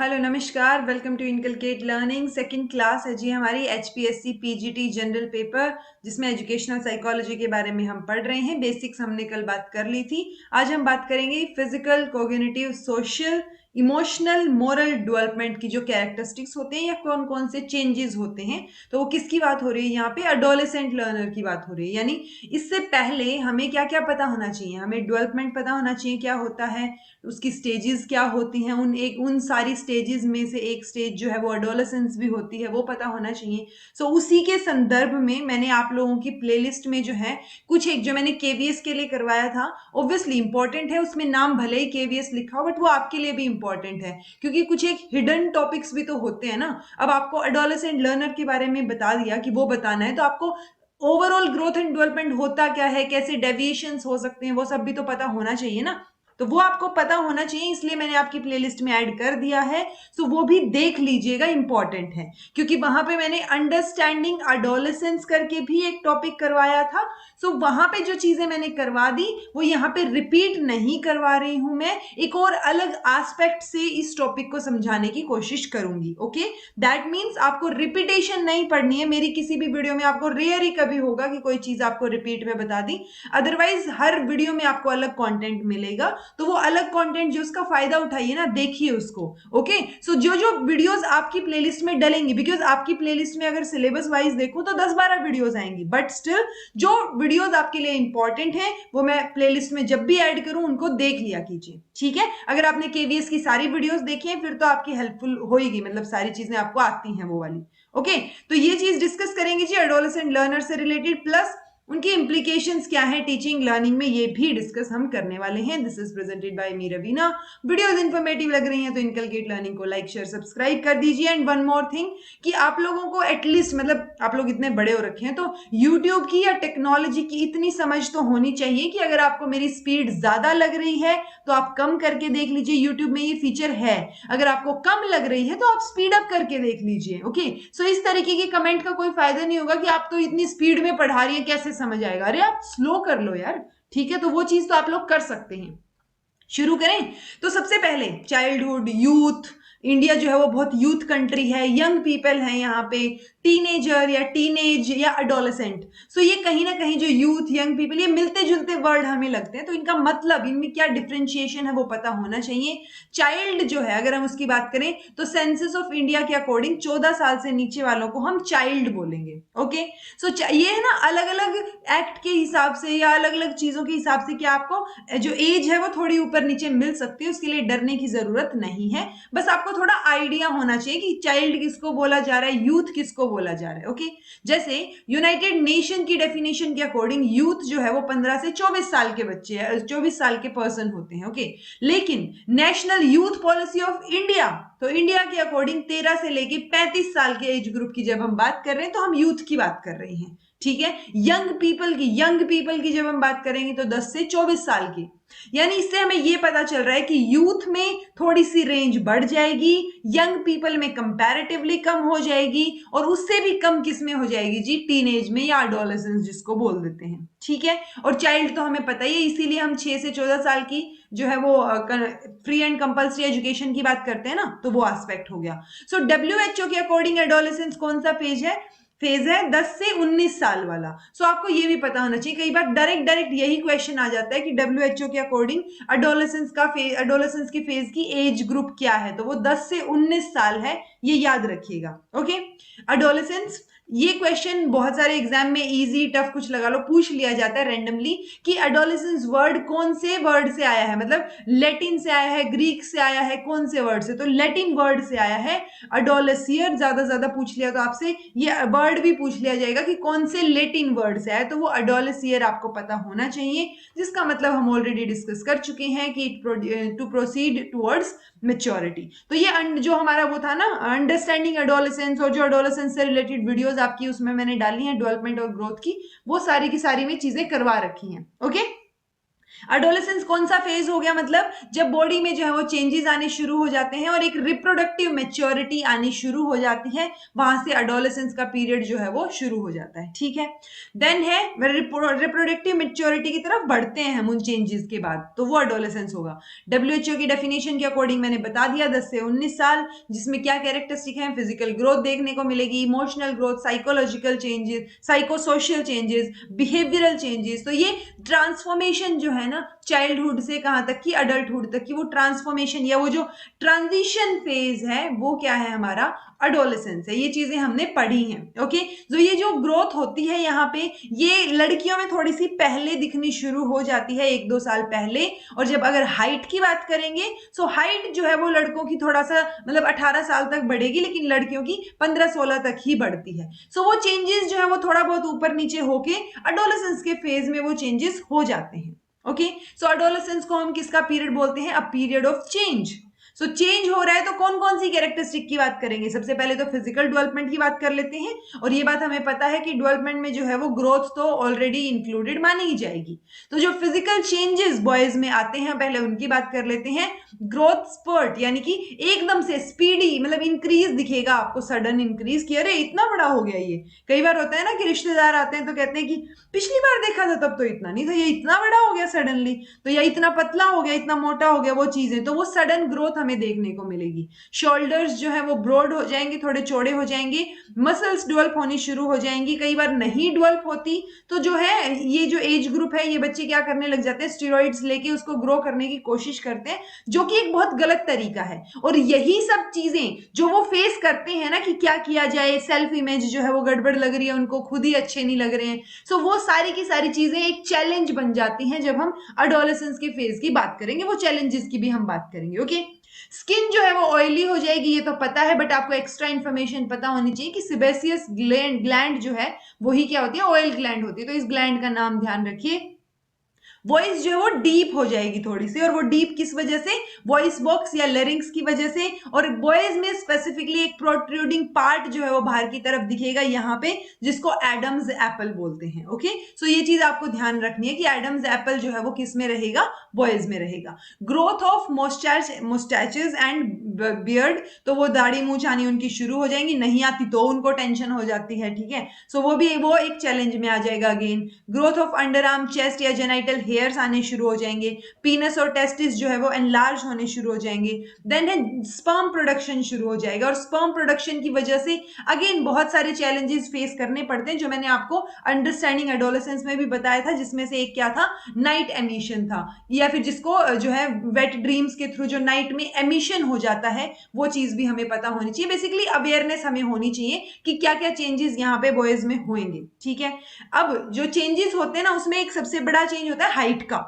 Hello नमस्कार, welcome to Inculcate Learning. Second class है जी हमारी एचपीएससी पीजीटी जनरल पेपर, जिसमें एजुकेशनल साइकोलॉजी के बारे में हम पढ़ रहे हैं। बेसिक्स हमने कल बात कर ली थी। आज हम बात करेंगे physical, cognitive, social, emotional, moral development की जो कैरेक्टरिस्टिक्स होते हैं या कौन कौन से चेंजेस होते हैं। तो वो किसकी बात हो रही है यहाँ पे? अडोलेसेंट लर्नर की बात हो रही है। यानी इससे पहले हमें क्या क्या पता होना चाहिए? हमें डेवलपमेंट पता होना चाहिए क्या होता है, उसकी स्टेजेस क्या होती हैं। उन सारी स्टेजेस में से एक स्टेज जो है वो एडोलेसेंस भी होती है, वो पता होना चाहिए। उसी के संदर्भ में मैंने आप लोगों की प्लेलिस्ट में जो है कुछ एक जो मैंने केवीएस के लिए करवाया था, ऑब्वियसली इंपॉर्टेंट है, उसमें नाम भले ही केवीएस लिखा हो बट वो आपके लिए भी इंपॉर्टेंट है, क्योंकि कुछ एक हिडन टॉपिक्स भी तो होते हैं ना। अब आपको एडोलेसेंट लर्नर के बारे में बता दिया कि वो बताना है, तो आपको ओवरऑल ग्रोथ एंड डेवलपमेंट होता क्या है, कैसे डेविएशंस हो सकते हैं, वो सब भी तो पता होना चाहिए ना। तो वो आपको पता होना चाहिए, इसलिए मैंने आपकी प्लेलिस्ट में ऐड कर दिया है। वो भी देख लीजिएगा, इंपॉर्टेंट है, क्योंकि वहां पे मैंने अंडरस्टैंडिंग अडोलेसेंस करके भी एक टॉपिक करवाया था। वहां पे जो चीजें मैंने करवा दी वो यहाँ पे रिपीट नहीं करवा रही हूं, मैं एक और अलग एस्पेक्ट से इस टॉपिक को समझाने की कोशिश करूंगी। ओके, दैट मीन्स आपको रिपीटेशन नहीं पढ़नी है मेरी किसी भी वीडियो में। आपको रेयर ही कभी होगा कि कोई चीज आपको रिपीट में बता दी, अदरवाइज हर वीडियो में आपको अलग कंटेंट मिलेगा। तो वो अलग कंटेंट जो उसका फायदा उठाइए ना, देखिए उसको। ओके, जो जो वीडियोस आपकी प्लेलिस्ट में डलेंगी, बिकॉज आपकी प्लेलिस्ट में अगर सिलेबस वाइज देखूं तो 10-12 वीडियोस आएंगी, बट स्टिल जो वीडियोस आपके लिए इंपॉर्टेंट है वो मैं प्लेलिस्ट में जब भी ऐड करूं उनको देख लिया कीजिए, ठीक है। अगर आपने केवीएस की सारी वीडियोस देखी हैं फिर तो आपकी हेल्पफुल होगी, मतलब सारी चीजें आपको आती हैं वो वाली। ओके, तो ये चीज डिस्कस करेंगे जी एडोलेसेंट लर्नर से रिलेटेड, प्लस उनकी इंप्लीकेशंस क्या है टीचिंग लर्निंग में, ये भी डिस्कस हम करने वाले हैं। This is presented by me Raveena. Videos informative लग रही हैं तो इनकलकेट लर्निंग को लाइक शेयर सब्सक्राइब कर दीजिए। एंड वन मोर थिंग कि आप लोगों को एटलीस्ट, मतलब आप लोग इतने बड़े हो रखे हैं तो यूट्यूब की या टेक्नोलॉजी की इतनी समझ तो होनी चाहिए कि अगर आपको मेरी स्पीड ज्यादा लग रही है तो आप कम करके देख लीजिए, यूट्यूब में ये फीचर है। अगर आपको कम लग रही है तो आप स्पीड अप करके देख लीजिए। ओके, इस तरीके के कमेंट का कोई फायदा नहीं होगा कि आप तो इतनी स्पीड में पढ़ा रही है, कैसे समझ आएगा। अरे आप स्लो कर लो यार, ठीक है। तो वो चीज तो आप लोग कर सकते हैं। शुरू करें। तो सबसे पहले चाइल्डहुड, यूथ, इंडिया जो है वो बहुत यूथ कंट्री है, यंग पीपल है यहाँ पे, टीनेजर या टीनेज या अडोलेसेंट। ये कहीं ना कहीं जो यूथ, यंग पीपल, ये मिलते जुलते वर्ड हमें लगते हैं, तो इनका मतलब, इनमें क्या डिफरेंशिएशन है वो पता होना चाहिए। चाइल्ड जो है अगर हम उसकी बात करें तो सेंसस ऑफ इंडिया के अकॉर्डिंग 14 साल से नीचे वालों को हम चाइल्ड बोलेंगे। ओके, ये है ना अलग अलग एक्ट के हिसाब से या अलग अलग चीजों के हिसाब से कि आपको जो एज है वो थोड़ी ऊपर नीचे मिल सकती है, उसके लिए डरने की जरूरत नहीं है। बस आपको थोड़ा आइडिया होना चाहिए कि चाइल्ड किसको बोला जा रहा है, यूथ किसको बोला जा रहा है। ओके, जैसे यूनाइटेड नेशन की डेफिनेशन के अकॉर्डिंग यूथ जो है वो 15 से 24 साल के बच्चे, 24 साल के पर्सन होते हैं। ओके, लेकिन national youth policy of India, तो इंडिया के अकॉर्डिंग 13 से लेके 35 साल के एज ग्रुप की जब हम बात कर रहे हैं तो हम यूथ की बात कर रहे हैं, ठीक है। यंग पीपल की जब हम बात करेंगे तो 10 से 24 साल की। यानी इससे हमें यह पता चल रहा है कि यूथ में थोड़ी सी रेंज बढ़ जाएगी, यंग पीपल में कंपैरेटिवली कम हो जाएगी, और उससे भी कम किस में हो जाएगी जी? टीनेज में या एडोलेसेंस जिसको बोल देते हैं, ठीक है। और चाइल्ड तो हमें पता ही है, इसीलिए हम 6 से 14 साल की जो है वो फ्री एंड कंपल्सरी एजुकेशन की बात करते हैं ना, तो वो एस्पेक्ट हो गया। डब्ल्यूएचओ के अकॉर्डिंग एडोलेसेंस कौन सा फेज है? 10 से 19 साल वाला। आपको ये भी पता होना चाहिए, कई बार डायरेक्ट यही क्वेश्चन आ जाता है कि डब्ल्यूएचओ के अकॉर्डिंग एडोलेसेंस की फेज की एज ग्रुप क्या है, तो वो 10 से 19 साल है, ये याद रखिएगा। ओके, एडोलेसेंस, ये क्वेश्चन बहुत सारे एग्जाम में इजी टफ कुछ लगा लो पूछ लिया जाता है रैंडमली कि एडोलेसेंस वर्ड कौन से वर्ड से आया है, मतलब लैटिन से आया है, ग्रीक से आया है, कौन से वर्ड से? तो लैटिन वर्ड से आया है अडोलेसियर। ज्यादा पूछ लिया तो आपसे ये वर्ड भी पूछ लिया जाएगा कि कौन से लैटिन वर्ड से आया, तो वो अडोलेसियर आपको पता होना चाहिए, जिसका मतलब हम ऑलरेडी डिस्कस कर चुके हैं कि टू प्रोसीड टुवर्ड्स मेच्योरिटी। तो ये जो हमारा वो था ना अंडरस्टैंडिंग एडोलेसेंस, और जो एडोलेसेंस से रिलेटेड वीडियोस आपकी उसमें मैंने डाली हैं डेवलपमेंट और ग्रोथ की, वो सारी की सारी में चीजें करवा रखी हैं। ओके, एडोलेसेंस कौन सा फेज हो गया, मतलब जब बॉडी में जो है वो चेंजेस आने शुरू हो जाते हैं और एक रिप्रोडक्टिव मेच्योरिटी आनी शुरू हो जाती है, वहां से एडोलेसेंस का पीरियड जो है वो शुरू हो जाता है। ठीक है, देन है रिप्रोडक्टिव मेच्योरिटी की तरफ बढ़ते हैं हम उन चेंजेस के बाद, तो वो एडोलेसेंस होगा। डब्ल्यूएचओ की डेफिनेशन के अकॉर्डिंग मैंने बता दिया 10 से 19 साल, जिसमें क्या कैरेक्टरिस्टिक है, फिजिकल ग्रोथ देखने को मिलेगी, emotional growth, psychological changes, psycho social changes, behavioural changes. तो ये ट्रांसफॉर्मेशन जो है ना, चाइल्डहुड से कहां तक की अडल्टहुड तक की वो ट्रांसफॉर्मेशन या वो जो ट्रांजिशन फेज है, वो क्या है, हमारा एडोलेसेंस है। ये चीजें हमने पढ़ी हैं। ओके, तो ये जो ग्रोथ होती है यहाँ पे, ये लड़कियों में थोड़ी सी पहले दिखनी शुरू हो जाती है, 1-2 साल पहले। और जब अगर हाइट की बात करेंगे, सो हाइट जो है वो लड़कों की थोड़ा सा मतलब 18 साल तक बढ़ेगी, लेकिन लड़कियों की 15-16 तक ही बढ़ती है। सो वो चेंजेस जो है वो थोड़ा बहुत ऊपर नीचे होके एडोलेसेंस के फेज में वो चेंजेस हो जाते हैं। ओके, सो एडोलेसेंस को हम किसका पीरियड बोलते हैं, a period of change. So change हो रहा है तो कौन कौन सी कैरेक्टरिस्टिक की बात करेंगे, सबसे पहले तो फिजिकल डेवलपमेंट की बात कर लेते हैं। और ये बात हमें पता है कि डेवलपमेंट में जो है वो ग्रोथ तो ऑलरेडी इंक्लूडेड मानी ही जाएगी। तो जो फिजिकल चेंजेस बॉयज में आते हैं, पहले उनकी बात कर लेते हैं। ग्रोथ स्पर्ट, यानी कि एकदम से स्पीडी मतलब इंक्रीज दिखेगा आपको, सडन इंक्रीज कि अरे इतना बड़ा हो गया ये। कई बार होता है ना कि रिश्तेदार आते हैं तो कहते हैं कि पिछली बार देखा था तब तो इतना नहीं था, ये इतना बड़ा हो गया सडनली, तो या इतना पतला हो गया, इतना मोटा हो गया, वो चीजें, तो वो सडन ग्रोथ हमें देखने को मिलेगी। शोल्डर्स जो है वो ब्रॉड हो जाएंगे, थोड़े चौड़े हो जाएंगे, मसल्स डेवलप होनी शुरू हो जाएंगी। कई बार नहीं डेवलप होती तो जो है ये जो एज ग्रुप है, ये बच्चे क्या करने लग जाते हैं, स्टेरॉइड्स लेके उसको ग्रो करने की कोशिश करते हैं, जो कि एक बहुत गलत तरीका है। और यही सब चीजें जो वो फेस करते हैं ना कि क्या किया जाए, सेल्फ इमेज जो है वो गड़बड़ लग रही है उनको, खुद ही अच्छे नहीं लग रहे हैं, सो वो सारी की सारी चीजें एक चैलेंज बन जाती हैं जब हम एडोलेसेंस के फेज की बात करेंगे, वो चैलेंजेस की भी हम बात करेंगे। ओके, स्किन जो है वो ऑयली हो जाएगी, ये तो पता है, बट आपको एक्स्ट्रा इन्फॉर्मेशन पता होनी चाहिए कि सेबेसियस ग्लैंड जो है वही क्या होती है, ऑयल ग्लैंड होती है। तो इस ग्लैंड का नाम ध्यान रखिए। वॉइस जो है वो डीप हो जाएगी थोड़ी सी, और वो डीप किस वजह से, वॉइस बॉक्स या लेरिंग्स की वजह से। और बॉयज में स्पेसिफिकली एक प्रोट्रूडिंग पार्ट जो है वो बाहर की तरफ दिखेगा यहाँ पे, जिसको एडम्स एप्पल बोलते हैं। ओके, सो ये चीज आपको ध्यान रखनी है कि एडम्स एप्पल जो है वो किस में रहेगा, बॉयज में रहेगा। ग्रोथ ऑफ मोस्टैचेस एंड बियर्ड, तो वो दाढ़ी मूछ आनी उनकी शुरू हो जाएंगी, नहीं आती तो उनको टेंशन हो जाती है। ठीक है, सो वो एक चैलेंज में आ जाएगा again. Growth of under arm, chest या जेनाइटल हेयर्स आने शुरू हो जाएंगे। पीनस और टेस्टिस जो है वो एनलार्ज होने शुरू हो जाएंगे। देन है स्पर्म प्रोडक्शन शुरू हो जाएगा, और स्पर्म प्रोडक्शन की वजह से अगेन बहुत सारे चैलेंजेस फेस करने पड़ते हैं, जो मैंने आपको अंडरस्टैंडिंग एडोलेसेंस में भी बताया था, जिसमें से एक क्या था, नाइट एमिशन था, या फिर जिसको जो है वेट ड्रीम्स के थ्रू जो नाइट में एमिशन हो जाता है, वो चीज भी हमें पता होनी चाहिए। बेसिकली अवेयरनेस हमें होनी चाहिए कि क्या क्या चेंजेस यहाँ पे बॉयज में होंगे। ठीक है, अब जो चेंजेस होते हैं ना, उसमें एक सबसे बड़ा चेंज होता है हाइट का।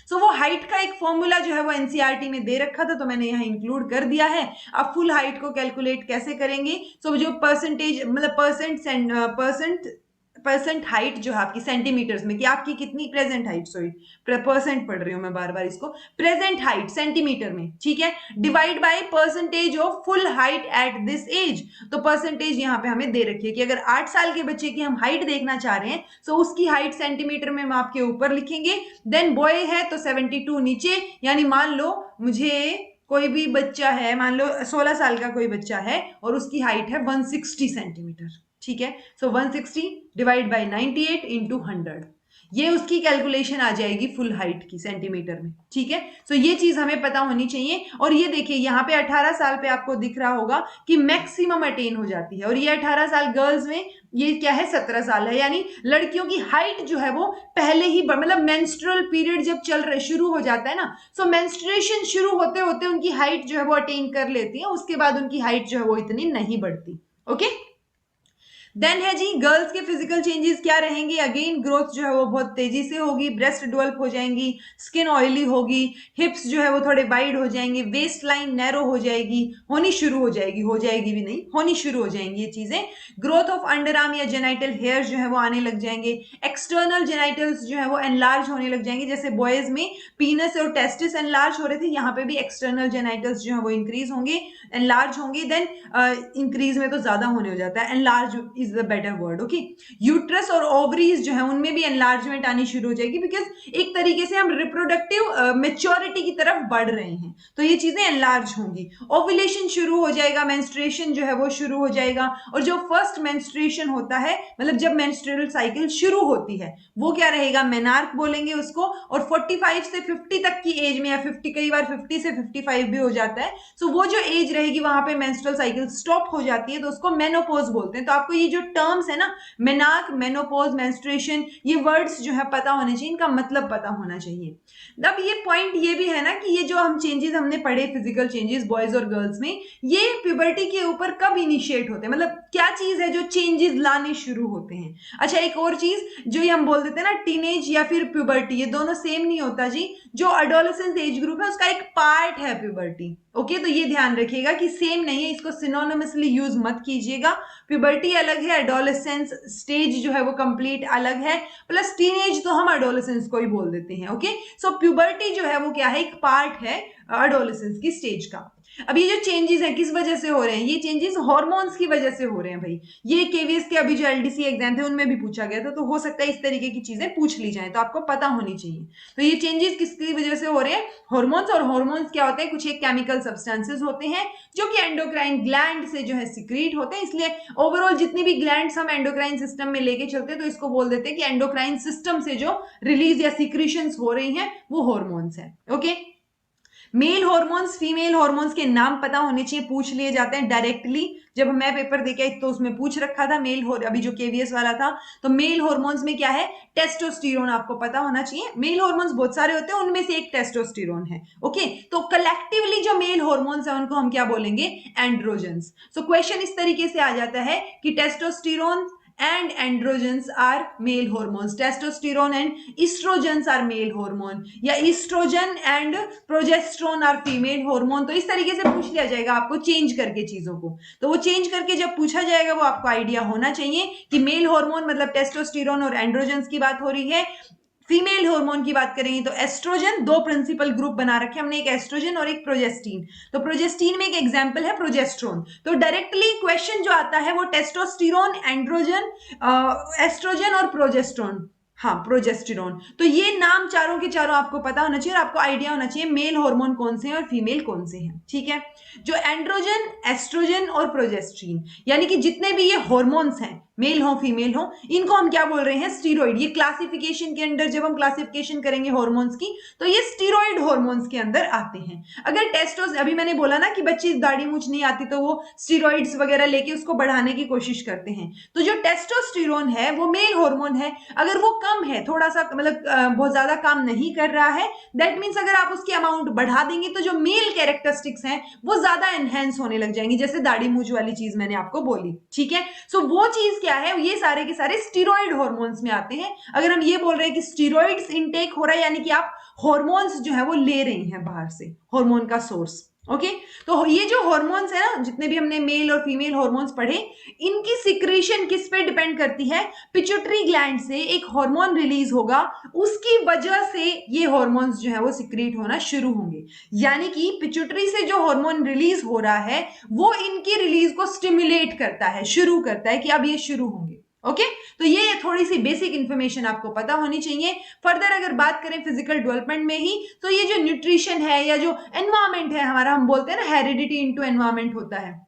सो वो हाइट का एक फॉर्मूला जो है वो एनसीईआरटी में दे रखा था, तो मैंने यहाँ इंक्लूड कर दिया है। अब फुल हाइट को कैलकुलेट कैसे करेंगे, सो जो परसेंटेज मतलब परसेंट हाइट जो है आपकी सेंटीमीटर्स में, कि आपकी कितनी प्रेजेंट हाइट, सॉरी परसेंट पढ़ रही हूं मैं बार बार इसको, प्रेजेंट हाइट सेंटीमीटर में, ठीक है, divide by percentage of full height at this age. तो परसेंटेज यहाँ पे हमें दे रखी है कि अगर 8 साल के बच्चे की हम हाइट देखना चाह रहे हैं, तो उसकी हाइट सेंटीमीटर में माप के ऊपर लिखेंगे। देन बॉय है तो 72 नीचे, यानी मान लो मुझे कोई भी बच्चा है, मान लो 16 साल का कोई बच्चा है और उसकी हाइट है 160 सेंटीमीटर। ठीक है, सो 160 डिवाइड बाय 98 इंटू 100, ये उसकी कैलकुलेशन आ जाएगी फुल हाइट की सेंटीमीटर में। ठीक है, सो ये चीज हमें पता होनी चाहिए। और ये देखिए यहाँ पे 18 साल पे आपको दिख रहा होगा कि मैक्सिमम अटेन हो जाती है, और ये 18 साल गर्ल्स में, ये क्या है 17 साल है, यानी लड़कियों की हाइट जो है वो पहले ही मतलब मेंस्ट्रुअल पीरियड जब शुरू हो जाता है ना, सो मेंस्ट्रुएशन शुरू होते होते उनकी हाइट जो है वो अटेन कर लेती है, उसके बाद उनकी हाइट जो है वो इतनी नहीं बढ़ती। ओके, देन है जी गर्ल्स के फिजिकल चेंजेस क्या रहेंगे, अगेन ग्रोथ जो है वो बहुत तेजी से होगी, ब्रेस्ट डेवलप हो जाएंगी, स्किन ऑयली होगी, हिप्स जो है वो थोड़े वाइड हो जाएंगे, वेस्ट लाइन नैरो हो जाएगी, होनी शुरू हो जाएगी, हो जाएगी भी नहीं, होनी शुरू हो जाएंगी ये चीजें। ग्रोथ ऑफ अंडर आर्म या जेनाइटल हेयर जो है वो आने लग जाएंगे। एक्सटर्नल जेनाइटल्स जो है वो एनलार्ज होने लग जाएंगे, जैसे बॉयज में पीनस और टेस्टिस एनलार्ज हो रहे थे, यहाँ पे भी एक्सटर्नल जेनाइटल्स जो है वो इंक्रीज होंगे, एनलार्ज होंगे। देन इंक्रीज में तो ज्यादा होने हो जाता है, enlarge is the better word, okay. Uterus और ओवरीज जो है उनमें भी एनलार्जमेंट आनी शुरू हो जाएगी, बिकॉज एक तरीके से हम रिप्रोडक्टिव मेच्योरिटी की तरफ बढ़ रहे हैं, तो ये चीजें एनलार्ज होंगी। ओव्यूलेशन शुरू हो जाएगा, मेंस्ट्रुएशन जो है वो शुरू हो जाएगा, और जो फर्स्ट मेंस्ट्रुएशन होता है, मतलब जब मेंस्ट्रुअल साइकिल शुरू होती है, वो क्या रहेगा, मेनार्क बोलेंगे उसको। और 45 से 50 तक की एज में, या 50, कई बार 50 से 55 भी हो जाता है, सो वो जो एज रहेगी वहां पे मेंस्ट्रुअल साइकिल स्टॉप हो जाती है, तो उसको मेनोपॉज बोलते हैं। तो आपको ये जो टर्म्स है ना, मेनार्क, मेनोपॉज, मेंस्ट्रुएशन, ये वर्ड्स जो है पता होने चाहिए, इनका मतलब पता होना चाहिए। अब ये पॉइंट ये भी है ना कि ये जो हम चेंजेस हमने पढ़े, फिजिकल चेंजेस बॉयज और गर्ल्स में, ये प्यूबर्टी के ऊपर कब इनिशिएट होते हैं, मतलब क्या चीज है जो चेंजेस लाने शुरू होते हैं। अच्छा, एक और चीज जो ये हम बोल देते हैं ना, टीनेज या फिर प्यूबर्टी, ये दोनों सेम नहीं होता जी। जो एडोलेसेंस एज ग्रुप है उसका एक पार्ट है प्यूबर्टी, ओके। तो ये ध्यान रखिएगा कि सेम नहीं है, इसको सिनोनिमसली यूज मत कीजिएगा। प्यूबर्टी अलग है, एडोलेसेंस स्टेज जो है वो कंप्लीट अलग है, प्लस टीनेज तो हम एडोलेसेंस को ही बोल देते हैं, ओके। सो प्यूबर्टी जो है वो क्या है, एक पार्ट है एडोलेसेंस की स्टेज का। अब ये जो चेंजेस है किस वजह से हो रहे हैं, ये चेंजेस हार्मोन्स की वजह से हो रहे हैं भाई। ये केवीएस के अभी जो एलडीसी एग्जाम थे उनमें भी पूछा गया था, तो हो सकता है इस तरीके की चीजें पूछ ली जाए, तो आपको पता होनी चाहिए। तो ये चेंजेस किसकी वजह से हो रहे हैं, हार्मोन्स। और हार्मोन्स क्या होते हैं, कुछ एक केमिकल सब्सटेंसेस होते हैं जो कि एंडोक्राइन ग्लैंड से जो है सिक्रीट होते हैं। इसलिए ओवरऑल जितनी भी ग्लैंड्स हम एंडोक्राइन सिस्टम में लेके चलते हैं, तो इसको बोल देते हैं कि एंडोक्राइन सिस्टम से जो रिलीज या सिक्रीशंस हो रही हैं वो हार्मोन्स है, okay. Male hormones, female hormones के नाम पता होने चाहिए, पूछ लिए जाते हैं डायरेक्टली। जब मैं पेपर देके आई तो उसमें पूछ रखा था अभी जो केवीएस वाला था, तो मेल हॉर्मोन्स में क्या है, टेस्टोस्टेरोन आपको पता होना चाहिए। मेल हॉर्मोन्स बहुत सारे होते हैं, उनमें से एक टेस्टोस्टेरोन है, ओके। तो कलेक्टिवली जो मेल हॉर्मोन्स है उनको हम क्या बोलेंगे, एंड्रोजन्स। सो क्वेश्चन इस तरीके से आ जाता है कि testosterone and androgens are male hormones, testosterone and estrogens are male hormone, या estrogen and progesterone are female hormone। तो इस तरीके से पूछ लिया जाएगा आपको चेंज करके चीजों को, तो वो चेंज करके जब पूछा जाएगा वो आपको आइडिया होना चाहिए कि मेल हार्मोन मतलब टेस्टोस्टेरोन और एंड्रोजेंस की बात हो रही है। फीमेल हार्मोन की बात करेंगे तो एस्ट्रोजन, दो प्रिंसिपल ग्रुप बना रखे हमने, एक एस्ट्रोजन और एक प्रोजेस्टीन। तो प्रोजेस्टीन में एक एग्जांपल है प्रोजेस्ट्रोन। तो डायरेक्टली क्वेश्चन जो आता है वो टेस्टोस्टेरोन, एंड्रोजन, एस्ट्रोजन और प्रोजेस्ट्रोन, हाँ प्रोजेस्टेरोन। तो ये नाम चारों के चारों आपको पता होना चाहिए और आपको आइडिया होना चाहिए मेल हार्मोन कौन से हैं और फीमेल कौन से हैं, ठीक है। जो एंड्रोजन, एस्ट्रोजन और प्रोजेस्टीन, यानी कि जितने भी ये हार्मोन्स हैं, मेल हो फीमेल हो, इनको हम क्या बोल रहे हैं, स्टीरॉइड। ये क्लासिफिकेशन के अंदर जब हम क्लासिफिकेशन करेंगे हार्मोन्स की, तो ये स्टीरॉइड हार्मोन्स के अंदर आते हैं। अगर टेस्टोस, अभी मैंने बोला ना कि बच्चे दाढ़ी मूछ नहीं आती तो वो स्टीरॉइड्स वगैरह लेके उसको बढ़ाने की कोशिश करते हैं, तो जो टेस्टोस्टेरोन है वो मेल हार्मोन है। अगर वो कम है, थोड़ा सा मतलब बहुत ज्यादा काम नहीं कर रहा है, दैट मीन्स अगर आप उसकी अमाउंट बढ़ा देंगे तो जो मेल कैरेक्टरिस्टिक्स हैं वो ज्यादा एनहेंस होने लग जाएंगी, जैसे दाढ़ी मूछ वाली चीज मैंने आपको बोली, ठीक है। सो वो चीज क्या है, ये सारे के सारे स्टीरॉइड हार्मोन्स में आते हैं। अगर हम ये बोल रहे हैं कि स्टीरॉइड्स इनटेक हो रहा है, यानी कि आप हार्मोन्स जो है वो ले रहे हैं बाहर से, हार्मोन का सोर्स, ओके। तो ये जो हार्मोन्स है ना, जितने भी हमने मेल और फीमेल हार्मोन्स पढ़े, इनकी सिक्रीशन किस पे डिपेंड करती है, पिट्यूटरी ग्लैंड से एक हार्मोन रिलीज होगा, उसकी वजह से ये हार्मोन्स जो है वो सिक्रीट होना शुरू होंगे। यानी कि पिट्यूटरी से जो हार्मोन रिलीज हो रहा है वो इनकी रिलीज को स्टिमुलेट करता है, शुरू करता है कि अब ये शुरू होंगे, ओके। तो ये थोड़ी सी बेसिक इंफॉर्मेशन आपको पता होनी चाहिए। फर्दर अगर बात करें फिजिकल डेवलपमेंट में ही, तो ये जो न्यूट्रिशन है या जो एनवायरमेंट है हमारा, हम बोलते हैं ना हेरिडिटी इनटू एनवायरमेंट होता है,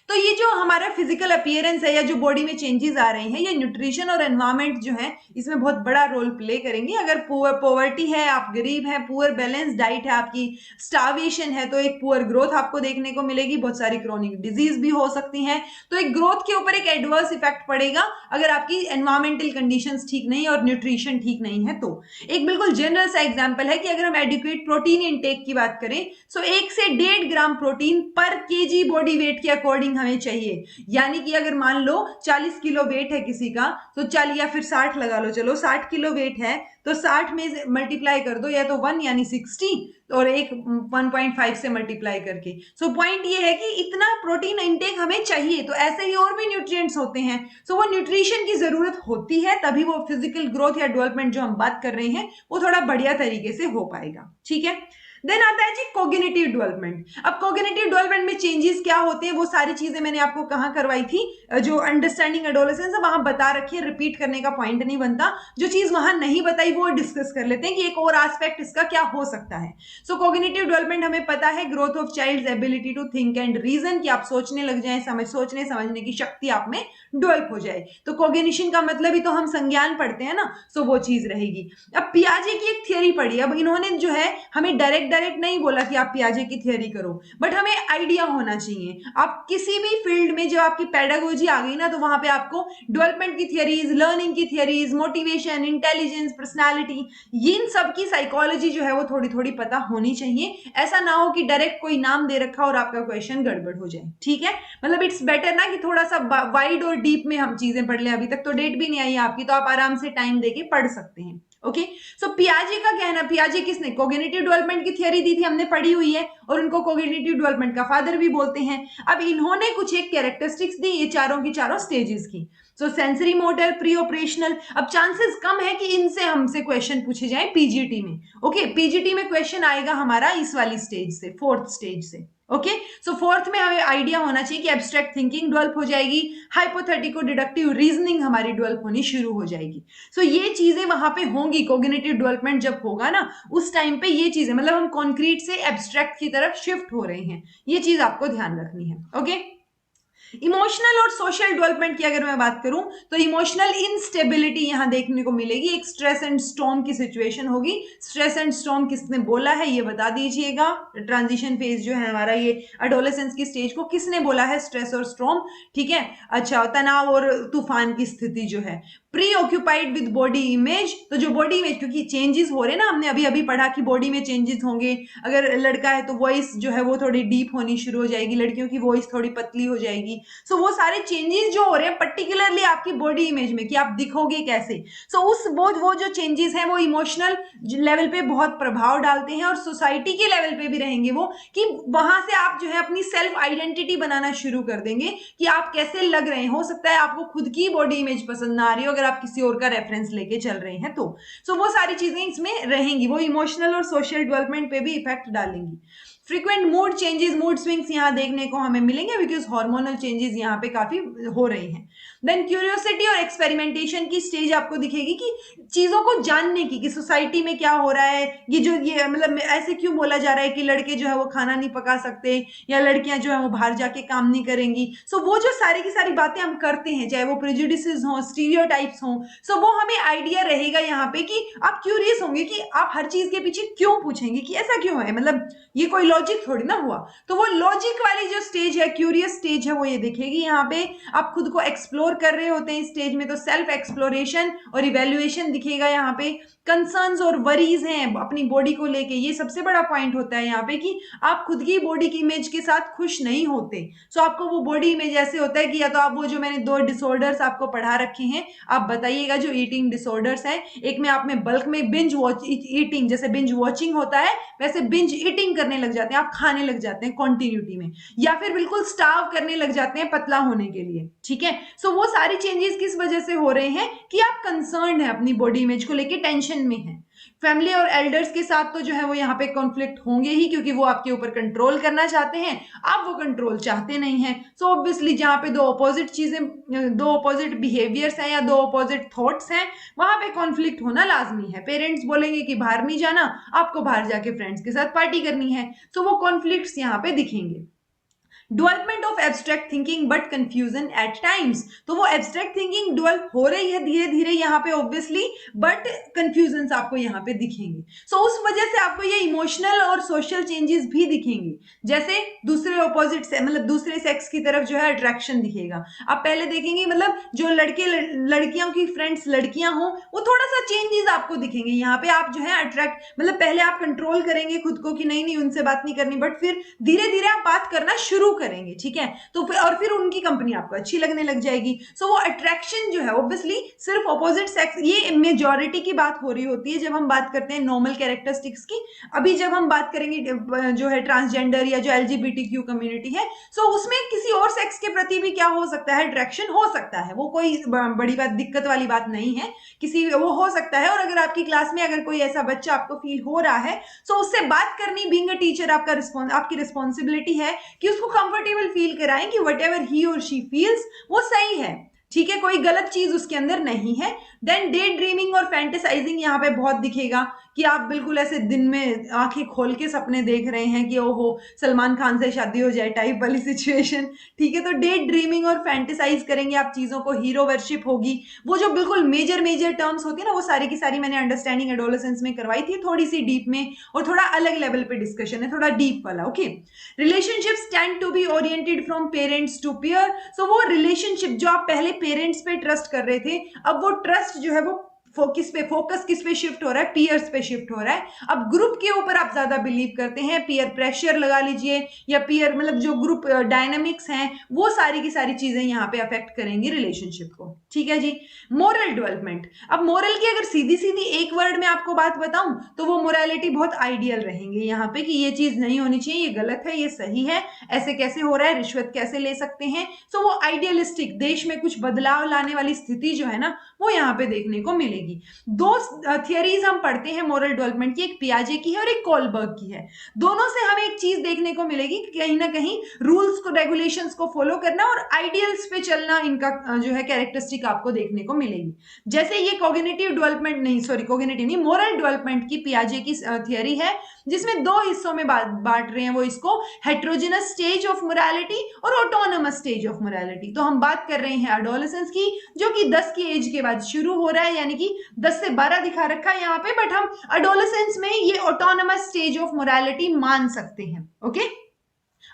तो ये जो हमारा फिजिकल अपीयरेंस है या जो बॉडी में चेंजेस आ रहे हैं, ये न्यूट्रिशन और एनवायरमेंट जो है इसमें बहुत बड़ा रोल प्ले करेंगे। अगर पॉवर्टी है, आप गरीब हैं, पुअर बैलेंस डाइट है आपकी, स्टार्वेशन है, तो एक पुअर ग्रोथ आपको देखने को मिलेगी, बहुत सारी क्रोनिक डिजीज भी हो सकती हैं। तो एक ग्रोथ के ऊपर एक एडवर्स इफेक्ट पड़ेगा अगर आपकी एनवायरमेंटल कंडीशंस ठीक नहीं और न्यूट्रिशन ठीक नहीं है। तो एक बिल्कुल जनरल सा एग्जाम्पल है कि अगर हम एडिक्वेट प्रोटीन इनटेक की बात करें, सो 1 से 1.5 ग्राम प्रोटीन पर केजी बॉडी वेट के अकॉर्डिंग हमें चाहिए। यानी कि अगर मान लो 40 किलो वेट है किसी का, तो 40 या फिर 60 लगा लो, चलो 60 किलो वेट है तो 60 में मल्टीप्लाई कर दो, या तो 1 यानी 60 और एक 1.5 से मल्टीप्लाई करके। सो पॉइंट ये है कि इतना प्रोटीन इंटेक हमें चाहिए। तो ऐसे ही और भी न्यूट्रिएंट्स होते हैं, सो वो न्यूट्रिशन की जरूरत होती है, तभी वो फिजिकल ग्रोथ या डेवलपमेंट जो हम बात कर रहे हैं वो थोड़ा बढ़िया तरीके से हो पाएगा, ठीक है। देन आता है जी कोग्निटिव डेवलपमेंट। अब कोग्निटिव डेवलपमेंट में चेंजेस क्या होते हैं वो सारी चीजें मैंने आपको कहाँ करवाई थी, जो अंडरस्टैंडिंग एडोलेसेंस है वहां बता रखी है, रिपीट करने का पॉइंट नहीं बनता। जो चीज वहां नहीं बताई वो डिस्कस कर लेते हैं कि एक और एस्पेक्ट इसका क्या हो सकता है। सो कोग्निटिव डेवलपमेंट हमें पता है growth of child ability to think and reason, कि आप सोचने लग जाए, सोचने समझने की शक्ति आप में डेवलप हो जाए। तो कोग्निशन का मतलब ही तो हम संज्ञान पढ़ते हैं ना, सो वो चीज रहेगी। अब पियाजे की एक थियरी पढ़ी, अब इन्होंने जो है हमें डायरेक्ट नहीं बोला कि आप पियाजे की थियरी करो, बट हमें आइडिया होना चाहिए। आप किसी भी फील्ड में जब आपकी पेडागोजी आ गई ना, तो वहां पे आपको डेवलपमेंट की थियरीज, लर्निंग की थियरीज, मोटिवेशन, इंटेलिजेंस, पर्सनालिटी, इन सब की साइकोलॉजी जो है वो थोड़ी थोड़ी पता होनी चाहिए। ऐसा ना हो कि डायरेक्ट कोई नाम दे रखा और आपका क्वेश्चन गड़बड़ हो जाए, ठीक है। मतलब इट्स बेटर ना कि थोड़ा सा वाइड और डीप में हम चीजें पढ़ लें। अभी तक तो डेट भी नहीं आई आपकी, तो आप आराम से टाइम देके पढ़ सकते हैं। ओके, सो पियाजे का कहना, पियाजे किसने कोग्निटिव डेवलपमेंट की थियरी दी थी, हमने पढ़ी हुई है, और उनको कोग्निटिव डेवलपमेंट का फादर भी बोलते हैं। अब इन्होंने कुछ एक कैरेक्टरिस्टिक्स दी ये चारों की चारों स्टेजेस की। सो सेंसरी मोटर, प्री ऑपरेशनल। अब चांसेस कम है कि इनसे हमसे क्वेश्चन पूछे जाए पीजीटी में। ओके, पीजीटी में क्वेश्चन आएगा हमारा इस वाली स्टेज से, फोर्थ स्टेज से। ओके, सो फोर्थ में हमें आइडिया होना चाहिए कि एब्स्ट्रैक्ट थिंकिंग डेवलप हो जाएगी, हाइपोथेटिको डिडक्टिव रीजनिंग हमारी डेवलप होनी शुरू हो जाएगी। सो ये चीजें वहां पे होंगी। कोग्निटिव डेवलपमेंट जब होगा ना, उस टाइम पे ये चीजें, मतलब हम कॉन्क्रीट से एब्स्ट्रैक्ट की तरफ शिफ्ट हो रहे हैं, ये चीज आपको ध्यान रखनी है। ओके, इमोशनल और सोशल डेवलपमेंट की अगर मैं बात करूं तो इमोशनल इंस्टेबिलिटी यहां देखने को मिलेगी। एक स्ट्रेस एंड स्टॉर्म की सिचुएशन होगी। स्ट्रेस एंड स्टॉर्म किसने बोला है ये बता दीजिएगा। ट्रांजिशन फेज जो है हमारा, ये एडोलेसेंस की स्टेज को किसने बोला है, स्ट्रेस और स्टॉर्म, ठीक है। अच्छा, तनाव और तूफान की स्थिति जो है। Pre occupied with body image, तो जो बॉडी इमेज, क्योंकि चेंजेस हो रहे हैं ना, हमने अभी अभी पढ़ा कि बॉडी में चेंजेस होंगे। अगर लड़का है तो वॉइस जो है वो थोड़ी डीप होनी शुरू हो जाएगी, लड़कियों की वॉइस थोड़ी पतली हो जाएगी। सो वो सारे चेंजेस जो हो रहे हैं पर्टिकुलरली आपकी बॉडी इमेज में, कि आप दिखोगे कैसे। सो उस वो जो चेंजेस हैं वो इमोशनल लेवल पे बहुत प्रभाव डालते हैं, और सोसाइटी के लेवल पे भी रहेंगे वो, कि वहां से आप जो है अपनी सेल्फ आइडेंटिटी बनाना शुरू कर देंगे कि आप कैसे लग रहे हैं। हो सकता है आपको खुद की बॉडी इमेज पसंद ना आ रही हो, अगर आप किसी और का रेफरेंस लेके चल रहे हैं तो। सो वो सारी चीजें इसमें रहेंगी, वो इमोशनल और सोशल डेवलपमेंट पे भी इफेक्ट डालेंगी। Frequent mood changes, mood swings यहाँ देखने को हमें मिलेंगे, बिकॉज हार्मोनल चेंजेस यहाँ पे काफी हो रहे हैं। देन क्यूरियोसिटी और एक्सपेरिमेंटेशन की स्टेज आपको दिखेगी, कि चीजों को जानने की, कि सोसाइटी में क्या हो रहा है, ये मतलब ऐसे क्यों बोला जा रहा है कि लड़के जो है वो खाना नहीं पका सकते, या लड़कियां जो है वो बाहर जाके काम नहीं करेंगी। सो वो जो सारी की सारी बातें हम करते हैं, चाहे वो प्रेजुडिसेस हों, स्टीरियोटाइप्स हों, सो वो हमें आइडिया रहेगा यहाँ पे, कि आप क्यूरियस होंगे कि आप हर चीज के पीछे क्यों पूछेंगे, कि ऐसा क्यों है, मतलब ये कोई लॉजिक थोड़ी ना हुआ। तो वो लॉजिक वाली जो स्टेज है, क्यूरियस स्टेज है, वो ये दिखेगी। यहाँ पे आप खुद को एक्सप्लोर कर रहे होते हैं इस स्टेज में, तो सेल्फ एक्सप्लोरेशन और इवेल्युएशन दिखेगा। यहाँ पे कंसर्न्स और वरीज हैं अपनी बॉडी को लेके, ये सबसे बड़ा पॉइंट होता है यहाँ पे, कि आप खुद की बॉडी की इमेज के साथ खुश नहीं होते। सो आपको वो बॉडी इमेज ऐसे होता है कि या तो आप वो जो मैंने 2 डिसऑर्डर्स आपको पढ़ा रखे हैं, आप बताइएगा जो ईटिंग डिसऑर्डर्स हैं। एक में आप में बल्क में बिंज ईटिंग, जैसे बिंज वॉचिंग होता है वैसे बिंज ईटिंग करने लग जाते हैं, आप खाने लग जाते हैं कॉन्टिन्यूटी में, या फिर बिल्कुल स्टार्व करने लग जाते हैं पतला होने के लिए, ठीक है। सो वो सारी चेंजेस किस वजह से हो रहे हैं, कि आप कंसर्न है अपनी बॉडी इमेज को लेके, टेंशन में है। फैमिली और एल्डर्स के साथ तो जो है वो यहाँ पे कॉन्फ्लिक्ट होंगे ही, क्योंकि वो आपके ऊपर कंट्रोल करना चाहते हैं, आप वो कंट्रोल चाहते नहीं हैं। सो ऑब्वियसली जहाँ पे दो अपोजिट बिहेवियर्स हैं या दो अपोजिट थॉट्स हैं, वहां पे कॉन्फ्लिक्ट होना लाजमी है। पेरेंट्स बोलेंगे कि बाहर नहीं जाना, आपको बाहर जाके फ्रेंड्स के साथ पार्टी करनी है, तो वो कॉन्फ्लिक्ट्स यहाँ पे दिखेंगे। Development of abstract thinking but confusion at times, तो वो एब्स्ट्रैक्ट थिंकिंग डेवलप हो रही है धीरे धीरे यहाँ पे ऑब्वियसली, बट कंफ्यूजन आपको यहाँ पे दिखेंगे। सो उस वजह से आपको ये इमोशनल और सोशल चेंजेस भी दिखेंगे, जैसे दूसरे ऑपोजिट से, मतलब दूसरे सेक्स की तरफ जो है अट्रैक्शन दिखेगा। आप पहले देखेंगे, मतलब जो लड़कियों की फ्रेंड्स लड़कियां हो, वो थोड़ा सा चेंजेस आपको दिखेंगे यहाँ पे। आप जो है अट्रैक्ट, मतलब पहले आप कंट्रोल करेंगे खुद को कि नहीं नहीं उनसे बात नहीं करनी, बट फिर धीरे धीरे आप बात करना शुरू करेंगे, ठीक है। तो फिर उनकी कंपनी आपको अच्छी लगने लग जाएगी। सो वो अट्रैक्शन जो है ऑब्वियसली सिर्फ ऑपोजिट सेक्स, ये मेजॉरिटी की बात हो रही होती है जब हम बात करते हैं नॉर्मल कैरेक्टरिस्टिक्स की। अभी जब हम बात करेंगे जो है ट्रांसजेंडर या जो एलजीबीटीक्यू कम्युनिटी है, सो उसमें किसी और सेक्स के प्रति भी क्या हो सकता है, अट्रैक्शन हो सकता है। वो कोई बड़ी बात, दिक्कत वाली बात नहीं है, किसी वो हो सकता है। और अगर आपकी क्लास में अगर कोई ऐसा बच्चा आपको फील हो रहा है, सो उससे बात करनी बीइंग अ टीचर आपकी रिस्पॉन्सिबिलिटी है कि उसको कंफर्टेबल फील कराएं कि वट एवर ही और शी फील्स वो सही है, ठीक है, कोई गलत चीज उसके अंदर नहीं है। देन डे ड्रीमिंग और फैंटेसाइजिंग यहाँ पे बहुत दिखेगा कि आप बिल्कुल ऐसे दिन में आंखें खोल के सपने देख रहे हैं कि ओहो सलमान खान से शादी हो जाए टाइप वाली सिचुएशन, ठीक है। तो डे ड्रीमिंग और फैंटेसाइज करेंगे आप चीजों को, हीरो वर्शिप होगी। वो जो बिल्कुल मेजर मेजर टर्म्स होती है ना, वो सारी की सारी मैंने अंडरस्टैंडिंग एडोलेसेंस में करवाई थी, थोड़ी सी डीप में, और थोड़ा अलग लेवल पे डिस्कशन है, थोड़ा डीप वाला, okay. Relationships tend to be oriented from parents to peer. So वो रिलेशनशिप जो आप पहले पेरेंट्स पे ट्रस्ट कर रहे थे, अब वो ट्रस्ट जो है वो फोकस किस पे शिफ्ट हो रहा है, पीयर्स पे शिफ्ट हो रहा है। अब ग्रुप के ऊपर आप ज्यादा बिलीव करते हैं, पीयर प्रेशर लगा लीजिए, या पीयर मतलब जो ग्रुप डायनामिक्स हैं, वो सारी की सारी चीजें यहाँ पे अफेक्ट करेंगी रिलेशनशिप को, ठीक है जी। मोरल डेवलपमेंट, अब मोरल की अगर सीधी सीधी एक वर्ड में आपको बात बताऊं तो वो मोरालिटी बहुत आइडियल रहेंगे यहाँ पे, कि ये चीज नहीं होनी चाहिए, ये गलत है, ये सही है, ऐसे कैसे हो रहा है, रिश्वत कैसे ले सकते हैं। सो वो आइडियलिस्टिक, देश में कुछ बदलाव लाने वाली स्थिति जो है ना, वो यहाँ पे देखने को मिलेगी। दो थियरीज हम पढ़ते हैं मोरल डेवलपमेंट की, एक पियाजे की है और एक कोलबर्ग की है। दोनों से हमें एक चीज देखने को मिलेगी कि कहीं ना कहीं रूल्स को, रेगुलेशंस को फॉलो करना और आइडियल्स पे चलना, इनका जो है कैरेक्टरिस्टिक आपको देखने को मिलेगी। जैसे ये कोग्निटिव डेवलपमेंट नहीं, सॉरी कोग्निटिव नहीं, मोरल डेवलपमेंट की पियाजे की थियरी है, जिसमें दो हिस्सों में बांट रहे हैं वो इसको, हेट्रोजेनस स्टेज ऑफ मोरालिटी और ऑटोनमस स्टेज ऑफ मोरालिटी। तो हम बात कर रहे हैं एडोलेसेंस की, जो कि 10 की एज के बाद शुरू हो रहा है, यानी कि 10 से 12 दिखा रखा है यहाँ पे, बट हम एडोलेसेंस में ये ऑटोनमस स्टेज ऑफ मोरालिटी मान सकते हैं, ओके।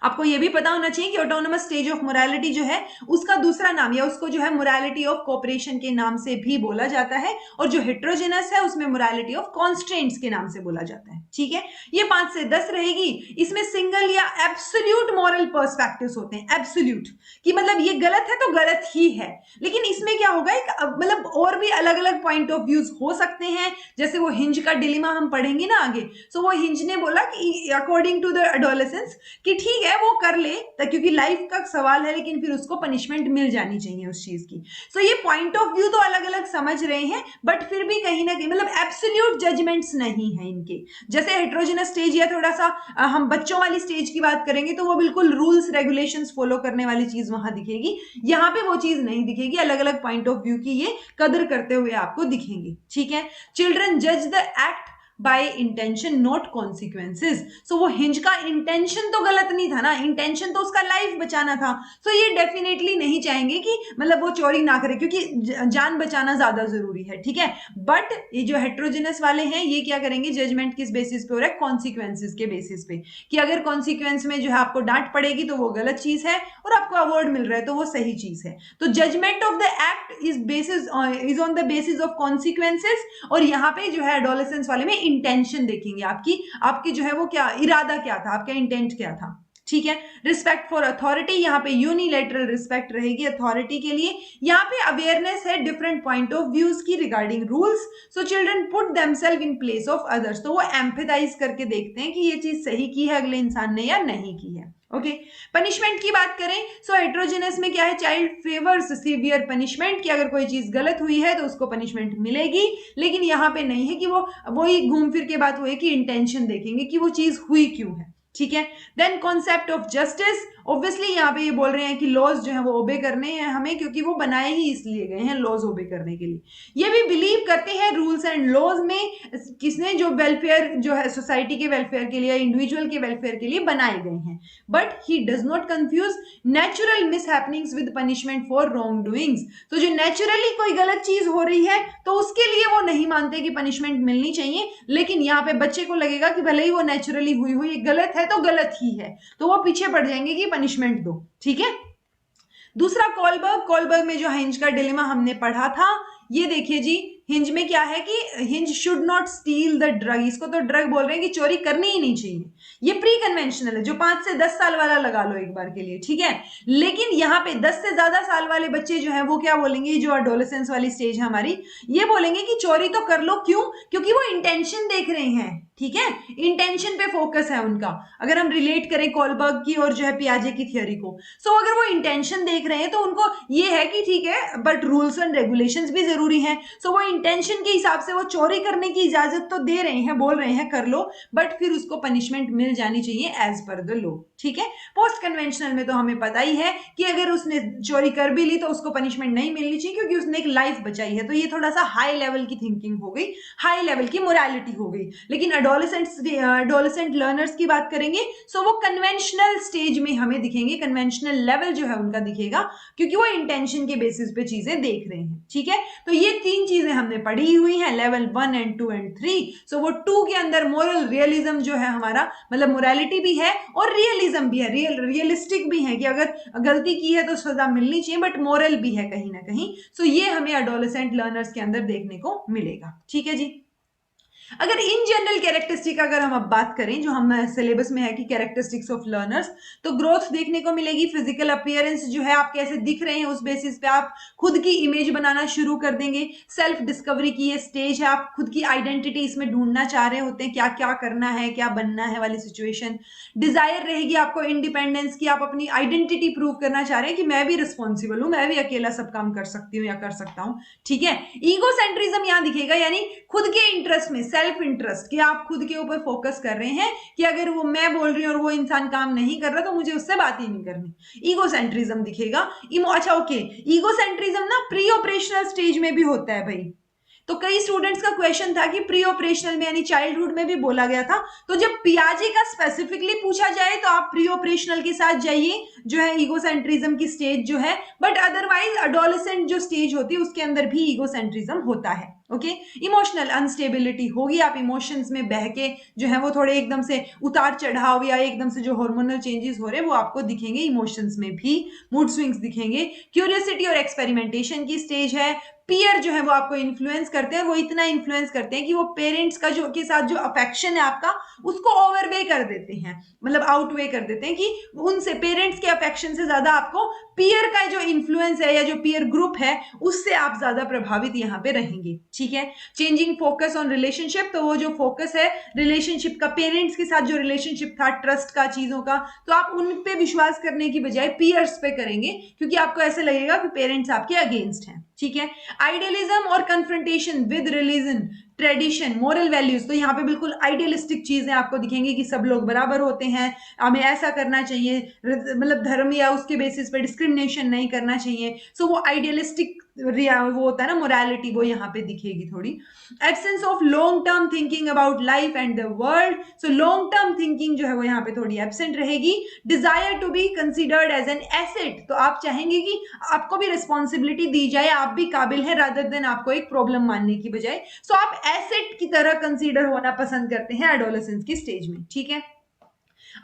आपको यह भी पता होना चाहिए कि ऑटोनमस स्टेज ऑफ मोरालिटी जो है उसका दूसरा नाम, या उसको जो है मोरालिटी ऑफ कोऑपरेशन के नाम से भी बोला जाता है, और जो हेट्रोजेनस है उसमें मोरालिटी ऑफ कॉन्स्ट्रेंट्स के नाम से बोला जाता है, ठीक है। ये 5 से 10 रहेगी। इसमें सिंगल या एब्सोल्यूट मॉरल पर्सपेक्टिव्स होते हैं, एब्सोल्यूट कि मतलब ये गलत है तो गलत ही है, लेकिन इसमें क्या होगा, एक मतलब और भी अलग अलग पॉइंट ऑफ व्यूज हो सकते हैं। जैसे वो हिंज का डिलेमा हम पढ़ेंगे ना आगे, सो वो हिंज ने बोला कि अकॉर्डिंग टू द एडोलेसेंस कि ठीक है वो कर ले, क्योंकि लाइफ का सवाल है, लेकिन फिर उसको पनिशमेंट मिल जानी चाहिए उस चीज की। सो ये पॉइंट ऑफ व्यू तो अलग अलग समझ रहे हैं, बट फिर भी कहीं ना कहीं मतलब एब्सोल्यूट जजमेंट्स नहीं है इनके। जैसे हेट्रोजेनस स्टेज या थोड़ा सा हम बच्चों वाली स्टेज की बात करेंगे तो वो बिल्कुल रूल्स रेगुलेशंस फॉलो करने वाली चीज वहां दिखेगी, यहाँ पे वो चीज नहीं दिखेगी। अलग अलग पॉइंट ऑफ व्यू की ये कदर करते हुए आपको दिखेंगे, ठीक है। चिल्ड्रन जज the act by intention not consequences. So वो हिंज का इंटेंशन तो गलत नहीं था ना, इंटेंशन तो उसका लाइफ बचाना था। सो ये डेफिनेटली नहीं चाहेंगे कि मतलब वो चोरी ना करे, क्योंकि जान बचाना ज्यादा जरूरी है, ठीक है। बट ये जो हेट्रोजेनस वाले हैं ये क्या करेंगे, जजमेंट किस बेसिस पे हो रहा है, कॉन्सिक्वेंसेज के बेसिस पे, कि अगर कॉन्सिक्वेंस में जो है आपको डांट पड़ेगी तो वो गलत चीज है, और आपको अवार्ड मिल रहा है तो वो सही चीज है। तो judgement of the act is on the basis of consequences, और यहाँ पे जो है एडोलेसेंस वाले में इंटेंशन देखेंगे, आपकी जो है वो क्या इरादा क्या था, आपका इंटेंट क्या था, ठीक है। रिस्पेक्ट फॉर अथॉरिटी, यहाँ पे यूनिलेटरल रिस्पेक्ट रहेगी अथॉरिटी के लिए। यहाँ पे अवेयरनेस है डिफरेंट पॉइंट ऑफ व्यूज की regarding rules. So children put themselves in place of others, तो वो एम्पैथाइज करके देखते हैं कि ये चीज सही की है अगले इंसान ने या नहीं की है, ओके। पनिशमेंट की बात करें, सो हेट्रोजेनस में क्या है, चाइल्ड फेवर्स सिवियर पनिशमेंट, कि अगर कोई चीज गलत हुई है तो उसको पनिशमेंट मिलेगी, लेकिन यहाँ पे नहीं है कि वो ही घूम फिर के बात हुई कि इंटेंशन देखेंगे कि वो चीज हुई क्यों है, ठीक है। Then concept of justice, obviously यहाँ पे ये बोल रहे हैं कि लॉज जो है वो ओबे करने हैं हमें, क्योंकि वो बनाए ही इसलिए गए हैं लॉज ओबे करने के लिए। ये भी बिलीव करते हैं रूल्स एंड लॉज में किसने, जो वेलफेयर जो है सोसाइटी के वेलफेयर के लिए, इंडिविजुअल के वेलफेयर के लिए बनाए गए हैं। But he does not confuse natural mishappenings with punishment for wrong doings. तो जो नेचुरली कोई गलत चीज हो रही है तो उसके लिए वो नहीं मानते कि पनिशमेंट मिलनी चाहिए, लेकिन यहाँ पे बच्चे को लगेगा कि भले ही वो नेचुरली हुई गलत है तो गलत ही है, तो वो पीछे पड़ जाएंगे कि पनिशमेंट दो, ठीक है। दूसरा कोलबर्ग में जो हिंज का डिलेमा हमने पढ़ा था, ये देखिए जी, हिंज में क्या है कि hinge should not steel the drug, इसको तो ड्रग बोल रहे हैं कि चोरी करनी ही नहीं चाहिए। ये प्री कन्वेंशनल है, जो 5 से 10 साल वाला लगा लो एक बार के लिए, ठीक है। लेकिन यहाँ पे 10 से ज्यादा साल वाले बच्चे जो है वो क्या बोलेंगे, जो एडोलेसेंस वाली स्टेज है हमारी, ये बोलेंगे कि चोरी तो कर लो। क्यों? क्योंकि वो इंटेंशन देख रहे हैं, ठीक है, इंटेंशन पे फोकस है उनका। अगर हम रिलेट करें कोलबर्ग की और जो है पियाजे की थियोरी को, सो अगर वो इंटेंशन देख रहे हैं तो उनको ये है कि ठीक है बट रूल्स एंड रेगुलेशंस भी जरूरी हैं। सो वो इंटेंशन के हिसाब से वो चोरी करने की इजाजत तो दे रहे हैं, बोल रहे हैं कर लो, बट फिर उसको पनिशमेंट मिल जानी चाहिए एज पर द लॉ, ठीक है। पोस्ट कन्वेंशनल में तो हमें पता ही है कि अगर उसने चोरी कर भी ली तो उसको पनिशमेंट नहीं मिलनी चाहिए, क्योंकि उसने एक लाइफ बचाई है। तो ये थोड़ा सा हाई लेवल की थिंकिंग हो गई, हाई लेवल की मोरालिटी हो गई। लेकिन एडोलेसेंट लर्नर्स की बात करेंगे, सो वो कन्वेंशनल स्टेज में हमें दिखेंगे, कन्वेंशनल लेवल जो है उनका दिखेगा, क्योंकि वो इंटेंशन के बेसिस पे चीजें देख रहे हैं, ठीक है। तो ये 3 चीजें हमने पढ़ी हुई हैं, लेवल 1 एंड 2 एंड 3। सो वो 2 के अंदर मोरल रियलिज्म जो है हमारा, मतलब मोरालिटी भी है और रियलिज्म भी है, रियलिस्टिक भी है कि अगर गलती की है तो सजा मिलनी चाहिए, बट मोरल भी है कहीं ना कहीं। सो ये हमें एडोलेसेंट लर्नर्स के अंदर देखने को मिलेगा, ठीक है जी। अगर इन जनरल कैरेक्टरिस्टिक अगर हम अब बात करें, जो हम सिलेबस में है कि कैरेक्टरिस्टिक्स ऑफ लर्नर्स, तो ग्रोथ देखने को मिलेगी। फिजिकल अपीयरेंस जो है आप कैसे दिख रहे हैं उस बेसिस पे आप खुद की इमेज बनाना शुरू कर देंगे। सेल्फ डिस्कवरी की ये स्टेज है, आप खुद की आइडेंटिटी इसमें ढूंढना चाह रहे होते हैं, क्या क्या करना है, क्या बनना है वाली सिचुएशन। डिजायर रहेगी आपको इंडिपेंडेंस की, आप अपनी आइडेंटिटी प्रूव करना चाह रहे हैं कि मैं भी रिस्पॉन्सिबल हूं, मैं भी अकेला सब काम कर सकती हूँ या कर सकता हूँ, ठीक है। ईगोसेंट्रिज्म यहां दिखेगा, यानी खुद के इंटरेस्ट में सेल्फ इंटरेस्ट, कि आप खुद के ऊपर फोकस कर रहे हैं कि अगर वो मैं बोल रही हूँ और वो इंसान काम नहीं कर रहा तो मुझे उससे बात ही नहीं करनी। ईगोसेंट्रिज्म दिखेगा। अच्छा ओके, ईगोसेंट्रिज्म ना प्री ऑपरेशनल स्टेज में भी होता है भाई। तो कई स्टूडेंट्स का क्वेश्चन था कि प्री ऑपरेशनल में यानी चाइल्डहुड में भी बोला गया था, तो जब पियाजे का स्पेसिफिकली पूछा जाए तो आप प्री ऑपरेशनल के साथ जाइए, जो है ईगोसेंट्रिज्म की स्टेज जो है। बट अदरवाइज एडोलेसेंट जो स्टेज होती है उसके अंदर भी ईगोसेंट्रिज्म होता है, ओके। इमोशनल अनस्टेबिलिटी होगी, आप इमोशंस में बह के जो है वो थोड़े एकदम से उतार चढ़ाव या एकदम से जो हार्मोनल चेंजेस हो रहे हैं वो आपको दिखेंगे इमोशंस में भी, मूड स्विंग्स दिखेंगे। क्यूरियोसिटी और एक्सपेरिमेंटेशन की स्टेज है। पीयर जो है वो आपको इन्फ्लुएंस करते हैं, वो इतना इन्फ्लुएंस करते हैं कि वो पेरेंट्स का जो के साथ जो अफेक्शन है आपका उसको ओवरवे कर देते हैं, मतलब आउटवे कर देते हैं, कि उनसे पेरेंट्स के अफेक्शन से ज्यादा आपको पीयर का जो इन्फ्लुएंस है या जो पीयर ग्रुप है उससे आप ज्यादा प्रभावित यहाँ पे रहेंगे, ठीक है। चेंजिंग फोकस ऑन रिलेशनशिप, तो वो जो फोकस है रिलेशनशिप का, पेरेंट्स के साथ जो रिलेशनशिप था ट्रस्ट का, चीजों का, तो आप उन पे विश्वास करने की बजाय पीयर्स पे करेंगे, क्योंकि आपको ऐसे लगेगा कि पेरेंट्स आपके अगेंस्ट हैं, ठीक है। आइडियलिज्म और confrontation with religion, tradition, moral values, तो यहाँ पे बिल्कुल आइडियलिस्टिक चीजें आपको दिखेंगी कि सब लोग बराबर होते हैं, हमें ऐसा करना चाहिए, मतलब धर्म या उसके बेसिस पे डिस्क्रिमिनेशन नहीं करना चाहिए। सो वो आइडियलिस्टिक वो होता है ना मोरालिटी, वो यहाँ पे दिखेगी थोड़ी। Absence of long term thinking about life and the world, so long term thinking जो है वो यहाँ पे थोड़ी एब्सेंट रहेगी। Desire to be considered as an asset, तो आप चाहेंगे कि आपको भी रिस्पॉन्सिबिलिटी दी जाए, आप भी काबिल है, रादर देन आपको एक प्रॉब्लम मानने की बजाय। सो आप एसेट की तरह कंसीडर होना पसंद करते हैं एडोलेसेंस की स्टेज में, ठीक है।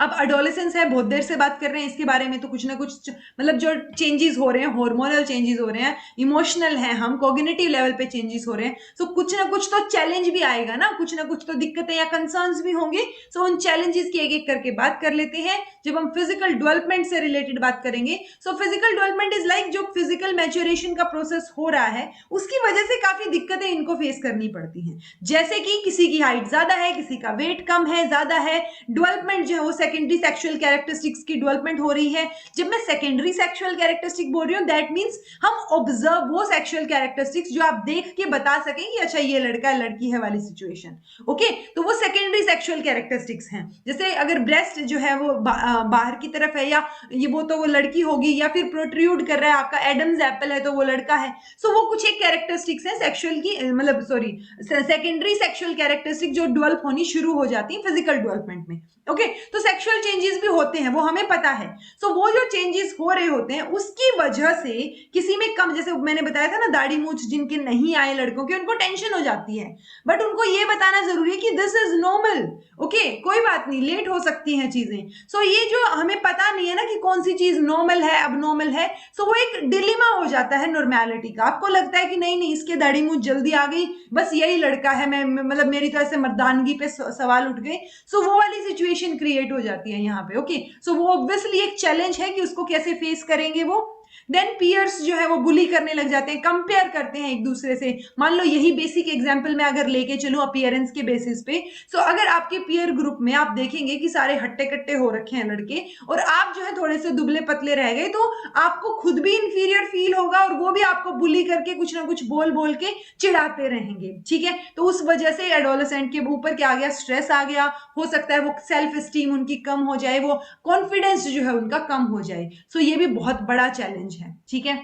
अब एडोलेसेंस है, बहुत देर से बात कर रहे हैं इसके बारे में, तो कुछ ना कुछ मतलब जो चेंजेस हो रहे हैं, हार्मोनल चेंजेस हो रहे हैं, इमोशनल हैं हम, कॉग्निटिव लेवल पे चेंजेस हो रहे हैं, सो कुछ ना कुछ तो चैलेंज भी आएगा ना, कुछ ना कुछ तो दिक्कतें या कंसर्न्स भी होंगे। सो उन चैलेंजेस की एक एक करके बात कर लेते हैं। जब हम फिजिकल डेवलपमेंट से रिलेटेड बात करेंगे, so physical development is like जो फिजिकल मैच्योरेशन का प्रोसेस हो रहा है उसकी वजह से काफी दिक्कतें इनको फेस करनी पड़ती हैं, जैसे कि किसी की हाइट ज्यादा है, किसी का वेट कम है, ज्यादा है, डेवलपमेंट जो है वो सेकेंडरी सेक्सुअल कैरेक्टरिस्टिक्स की डेवलपमेंट हो रही है। जब मैं सेकेंडरी सेक्सुअल कैरेक्टरिस्टिक बोल रही हूँ, दैट मींस हम ऑब्जर्व वो सेक्सुअल कैरेक्टरिस्टिक्स जो आप देख के बता सकें कि अच्छा ये लड़का है लड़की है वाली सिचुएशन, ओके। तो वो सेकेंडरी सेक्सुअल कैरेक्टरिस्टिक्स हैं। जैसे अगर ब्रेस्ट जो है वो बाहर की तरफ है, या ये वो तो वो लड़की होगी, या फिर प्रोट्रूड कर रहा है आपका एडम्स एप्पल है तो वो लड़का है। सो वो कुछ एक कैरेक्टरिस्टिक्स है सेक्सुअल की, मतलब सॉरी सेकेंडरी सेक्सुअल कैरेक्टरिस्टिक जो डेवलप होनी शुरू हो जाती है फिजिकल डेवलपमेंट में, ओके। तो सेक्सुअल चेंजेस भी होते हैं, वो हमें पता है। सो वो जो चेंजेस हो रहे होते हैं उसकी वजह से किसी में कम, जैसे मैंने बताया था ना, दाढ़ी मूछ जिनके नहीं आए लड़कों के, उनको टेंशन हो जाती है, बट उनको ये बताना जरूरी है कि दिस इज नॉर्मल, ओके, कोई बात नहीं, लेट हो सकती हैं चीजें। सो ये जो हमें पता नहीं है ना कि कौन सी चीज नॉर्मल है, अब नॉर्मल है, सो वो एक डिलेमा हो जाता है नॉर्मेलिटी का। आपको लगता है कि नहीं नहीं इसके दाढ़ी मूछ जल्दी आ गई, बस यही लड़का है, मैं मतलब मेरी तो ऐसे मर्दानगी पे सवाल उठ गए। सो वो वाली सिचुएशन क्रिएट हो जाती है यहाँ पे, ओके। सो वो ऑब्वियसली एक चैलेंज है कि उसको कैसे फेस करेंगे वो। देन पियर्स जो है वो बुली करने लग जाते हैं, कंपेयर करते हैं एक दूसरे से। मान लो यही बेसिक एग्जांपल मैं अगर लेके चलूं अपीयरेंस के बेसिस पे, सो अगर आपके पियर ग्रुप में आप देखेंगे कि सारे हट्टे कट्टे हो रखे हैं लड़के, और आप जो है थोड़े से दुबले पतले रह गए, तो आपको खुद भी इंफीरियर फील होगा और वो भी आपको बुली करके कुछ ना कुछ बोल बोल के चिढ़ाते रहेंगे, ठीक है। तो उस वजह से एडोलेसेंट के ऊपर क्या आ गया, स्ट्रेस आ गया, हो सकता है वो सेल्फ स्टीम उनकी कम हो जाए, वो कॉन्फिडेंस जो है उनका कम हो जाए। सो ये भी बहुत बड़ा चैलेंज है, ठीक है।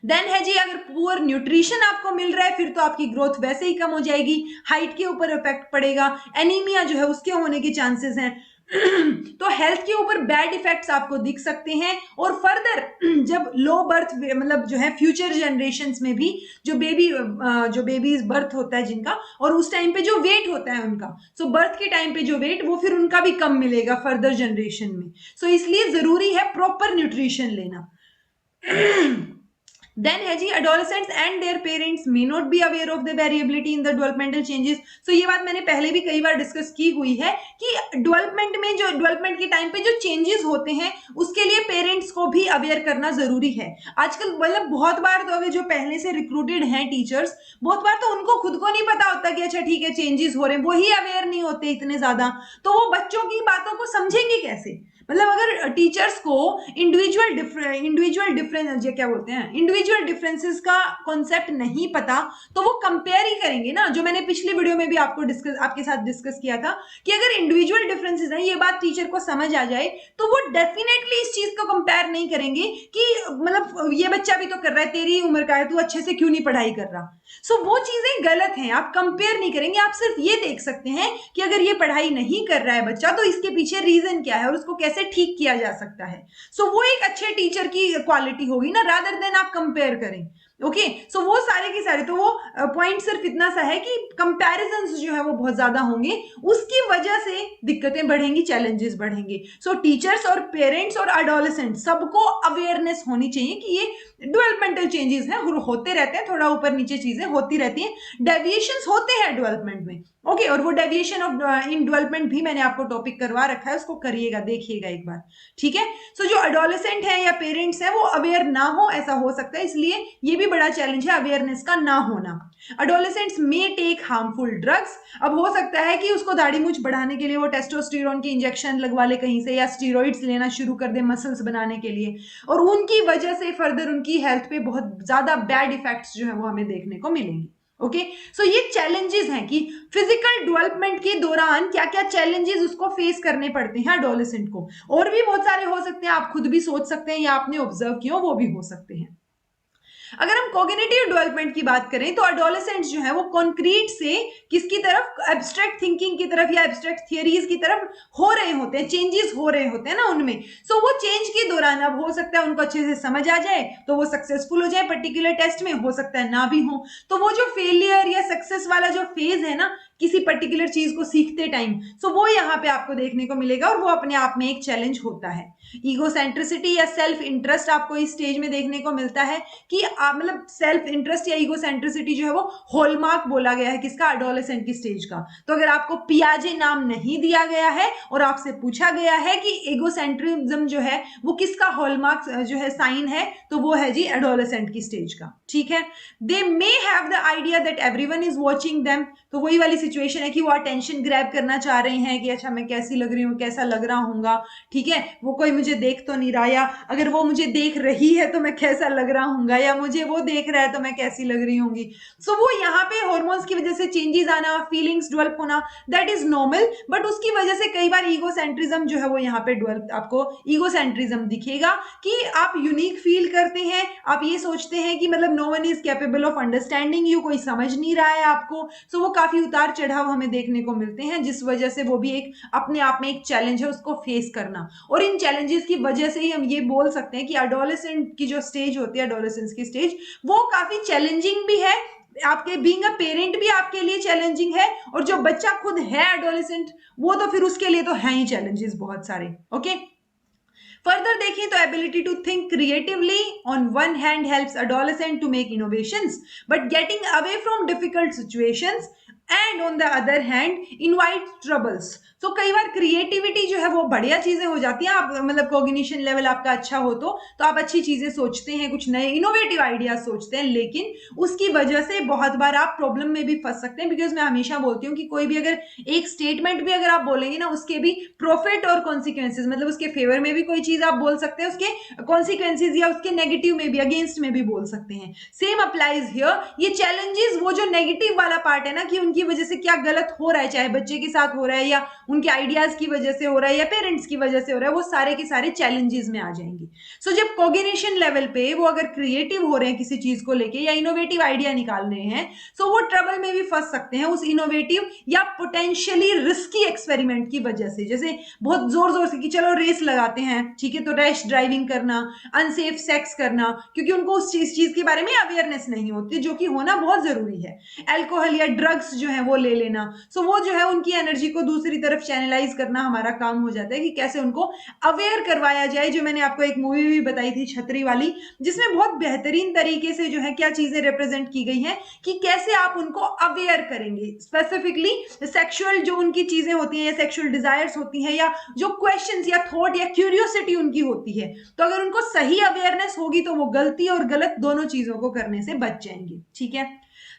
देन है जी, अगर पुअर न्यूट्रिशन आपको मिल रहा है फिर तो आपकी ग्रोथ वैसे ही कम हो जाएगी, हाइट के ऊपर इफेक्ट पड़ेगा, एनीमिया जो है उसके होने के चांसेस हैं। तो हेल्थ के ऊपर बैड इफेक्ट्स आपको दिख सकते हैं। और फर्दर जब लो बर्थ मतलब जो है फ्यूचर जनरेशन्स में भी जो बेबीज बर्थ होता है जिनका, और उस टाइम पे जो वेट होता है उनका, सो बर्थ के टाइम पे जो वेट, वो फिर उनका भी कम मिलेगा फर्दर जनरेशन में। सो इसलिए जरूरी है प्रॉपर न्यूट्रिशन लेना। देन है जी, adolescents and their parents may not be aware of the variability in the developmental changes। so ये बात मैंने पहले भी कई बार डिस्कस की हुई है कि डेवलपमेंट के टाइम पे जो चेंजेस होते हैं उसके लिए पेरेंट्स को भी अवेयर करना जरूरी है। आजकल मतलब बहुत बार तो अगर जो पहले से रिक्रूटेड हैं टीचर्स, बहुत बार तो उनको खुद को नहीं पता होता कि अच्छा ठीक है चेंजेस हो रहे हैं, वही अवेयर नहीं होते इतने ज्यादा, तो वो बच्चों की बातों को समझेंगे कैसे। मतलब अगर टीचर्स को इंडिविजुअल डिफरेंस क्या बोलते हैं, इंडिविजुअल डिफरेंसेस का कॉन्सेप्ट नहीं पता, तो वो कंपेयर ही करेंगे ना। जो मैंने पिछली वीडियो में भी आपके साथ डिस्कस किया था कि अगर इंडिविजुअल डिफरेंसेस हैं, ये बात टीचर को समझ आ जाए, तो वो डेफिनेटली इस चीज को कंपेयर नहीं करेंगे कि मतलब ये बच्चा भी तो कर रहा है, तेरी ही उम्र का है, तू अच्छे से क्यों नहीं पढ़ाई कर रहा। सो वो चीजें गलत हैं, आप कंपेयर नहीं करेंगे। आप सिर्फ ये देख सकते हैं कि अगर ये पढ़ाई नहीं कर रहा है बच्चा, तो इसके पीछे रीजन क्या है और उसको कैसे ठीक किया जा सकता है। सो वो एक अच्छे टीचर की क्वालिटी होगी ना, रादर देन आप कंपेयर करें। ओके, सो वो सारे के सारे, तो वो पॉइंट सिर्फ इतना सा है कि कंपैरिजंस जो है वो बहुत ज्यादा होंगे, उसकी वजह से दिक्कतें बढ़ेंगी, चैलेंजेस बढ़ेंगे। सो टीचर्स और पेरेंट्स और एडोलेसेंट सबको अवेयरनेस होनी चाहिए कि ये डेवलपमेंटल चेंजेस हैं, होते रहते हैं, थोड़ा ऊपर नीचे चीजें होती रहती हैं, डेविएशंस होते हैं डेवलपमेंट में, ओके। और वो डेविएशन ऑफ इन डेवलपमेंट भी मैंने आपको टॉपिक करवा रखा है, उसको करिएगा, देखिएगा एक बार, ठीक है। सो जो एडोलेसेंट है या पेरेंट्स है वो अवेयर ना हो, ऐसा हो सकता है, इसलिए ये भी बड़ा चैलेंज है अवेयरनेस का ना होना। Adolescents may take harmful drugs. अब हो सकता है कि उसको दाढ़ी मूछ बढ़ाने के लिए वो टेस्टोस्टेरोन के इंजेक्शन लगवा ले कहीं से, या स्टीरॉइड्स लेना शुरू कर दे मसल्स बनाने के लिए, और उनकी वजह से फर्दर उनकी हेल्थ पे बहुत ज्यादा बैड इफेक्ट्स जो है वो हमें देखने को मिलेंगे। ओके, सो ये चैलेंजेस हैं कि फिजिकल डेवलपमेंट के दौरान क्या क्या चैलेंजेस उसको फेस करने पड़ते हैं एडोलेसेंट को। और भी बहुत सारे हो सकते हैं, आप खुद भी सोच सकते हैं या आपने ऑब्जर्व किया वो भी हो सकते हैं। अगर हम कॉग्निटिव डेवलपमेंट की बात करें तो एडोलेसेंट्स जो है वो कॉन्क्रीट से किसकी तरफ, एब्स्ट्रैक्ट थिंकिंग की तरफ या एब्स्ट्रैक्ट थियरीज की तरफ हो रहे होते हैं, चेंजेस हो रहे होते हैं ना उनमें। सो वो चेंज के दौरान अब हो सकता है उनको अच्छे से समझ आ जाए तो वो सक्सेसफुल हो जाए पर्टिकुलर टेस्ट में, हो सकता है ना भी हो। तो वो जो फेलियर या सक्सेस वाला जो फेज है ना किसी पर्टिकुलर चीज को सीखते टाइम, सो वो यहाँ पे आपको देखने को मिलेगा, और वो अपने आप में एक चैलेंज होता है। ईगोसेंट्रिसिटी या सेल्फ इंटरेस्ट आपको इस स्टेज में देखने को मिलता है कि मतलब सेल्फ इंटरेस्ट या ईगोसेंट्रिसिटी जो है वो हॉलमार्क बोला गया है किसका, एडोलेसेंट की स्टेज का। तो अगर आपको पियाजे नाम नहीं दिया गया है और आपसे पूछा गया है कि ईगोसेंट्रिज्म जो है वो किसका हॉलमार्क जो है साइन है, तो वो है जी एडोलेसेंट की स्टेज का, ठीक है। They may have the idea that everyone is watching them. तो वही वाली सिचुएशन है कि वो अटेंशन ग्रैब करना चाह रहे हैं कि अच्छा मैं कैसी लग रही हूँ, कैसा लग रहा हूँगा, ठीक है, वो कोई मुझे देख तो नहीं रहा, या अगर वो मुझे देख रही है तो मैं कैसा लग रहा हूँगा, या मुझे वो देख रहा है तो मैं कैसी लग रही होंगी। सो वो यहाँ पे हॉर्मोन्स की वजह से चेंजेस आना, फीलिंग्स डेवलप होना, दैट इज नॉर्मल, बट उसकी वजह से कई बार ईगोसेंट्रिज्म जो है वो यहाँ पे डेवलप, आपको ईगोसेंट्रिज्म दिखेगा कि आप यूनिक फील करते हैं, आप ये सोचते हैं कि मतलब no one is capable of understanding you, कोई समझ नहीं रहा है आपको। सो वो काफी उतार चढ़ाव हमें देखने को मिलते हैं, जिस वजह से वो भी एक अपने आप में एक चैलेंज है उसको फेस करना। और इन चैलेंजेस की वजह से ही हम ये बोल सकते हैं कि एडोलेसेंट की जो स्टेज होती है, एडोलेसेंस की स्टेज, वो काफी चैलेंजिंग भी है। आपके बीइंग अ पेरेंट भी आपके लिए चैलेंजिंग है, और जो बच्चा खुद है एडोलेसेंट, वो तो फिर उसके लिए तो है ही चैलेंजेस बहुत सारे। ओके, फर्दर देखें तो ability to think creatively on one hand helps adolescent to make innovations, but getting away from difficult situations and on the other hand invite troubles. तो कई बार क्रिएटिविटी जो है वो बढ़िया चीजें हो जाती हैं, आप मतलब कोग्निशन लेवल आपका अच्छा हो तो आप अच्छी चीजें सोचते हैं, कुछ नए इनोवेटिव आइडियाज सोचते हैं, लेकिन उसकी वजह से बहुत बार आप प्रॉब्लम में भी फंस सकते हैं। बिकॉज मैं हमेशा बोलती हूँ कि कोई भी अगर एक स्टेटमेंट भी अगर आप बोलेंगे ना, उसके भी प्रॉफिट और कॉन्सिक्वेंसेज, मतलब उसके फेवर में भी कोई चीज आप बोल सकते हैं, उसके कॉन्सिक्वेंसेज या उसके नेगेटिव में भी, अगेंस्ट में भी बोल सकते हैं। Same applies here. ये चैलेंजेस, वो जो नेगेटिव वाला पार्ट है ना, कि उनकी वजह से क्या गलत हो रहा है, चाहे बच्चे के साथ हो रहा है या उनके आइडियाज की वजह से हो रहा है या पेरेंट्स की वजह से हो रहा है, वो सारे के सारे चैलेंजेस में आ जाएंगे। सो जब कोग्निशन लेवल पे वो अगर क्रिएटिव हो रहे हैं किसी चीज को लेके या इनोवेटिव आइडिया निकाल रहे हैं, सो वो ट्रबल में भी फंस सकते हैं उस इनोवेटिव या पोटेंशियली रिस्की एक्सपेरिमेंट की वजह से। जैसे बहुत जोर जोर से कि चलो रेस लगाते हैं, ठीक है, तो रैश ड्राइविंग करना, अनसेफ सेक्स करना, क्योंकि उनको उस चीज के बारे में अवेयरनेस नहीं होती, जो कि होना बहुत जरूरी है। अल्कोहल या ड्रग्स जो है वो ले लेना, सो वो जो है उनकी एनर्जी को दूसरी तरफ चैनलाइज करना हमारा काम हो जाता है, कि कैसे उनको अवेयर करवाया जाए। जो मैंने आपको एक मूवी भी बताई थी छतरी वाली, जिसमें बहुत बेहतरीन तरीके से जो है क्या चीजें रिप्रेजेंट की गई हैं, कि कैसे आप उनको अवेयर करेंगे। स्पेसिफिकली सेक्सुअल जो उनकी चीजें होती हैं या सेक्सुअल डिजायर्स होती हैं या जो क्वेश्चंस या थॉट या क्यूरियोसिटी उनकी होती है, तो अगर उनको सही अवेयरनेस होगी तो वो गलती और गलत दोनों चीजों को करने से बच जाएंगे। ठीक है,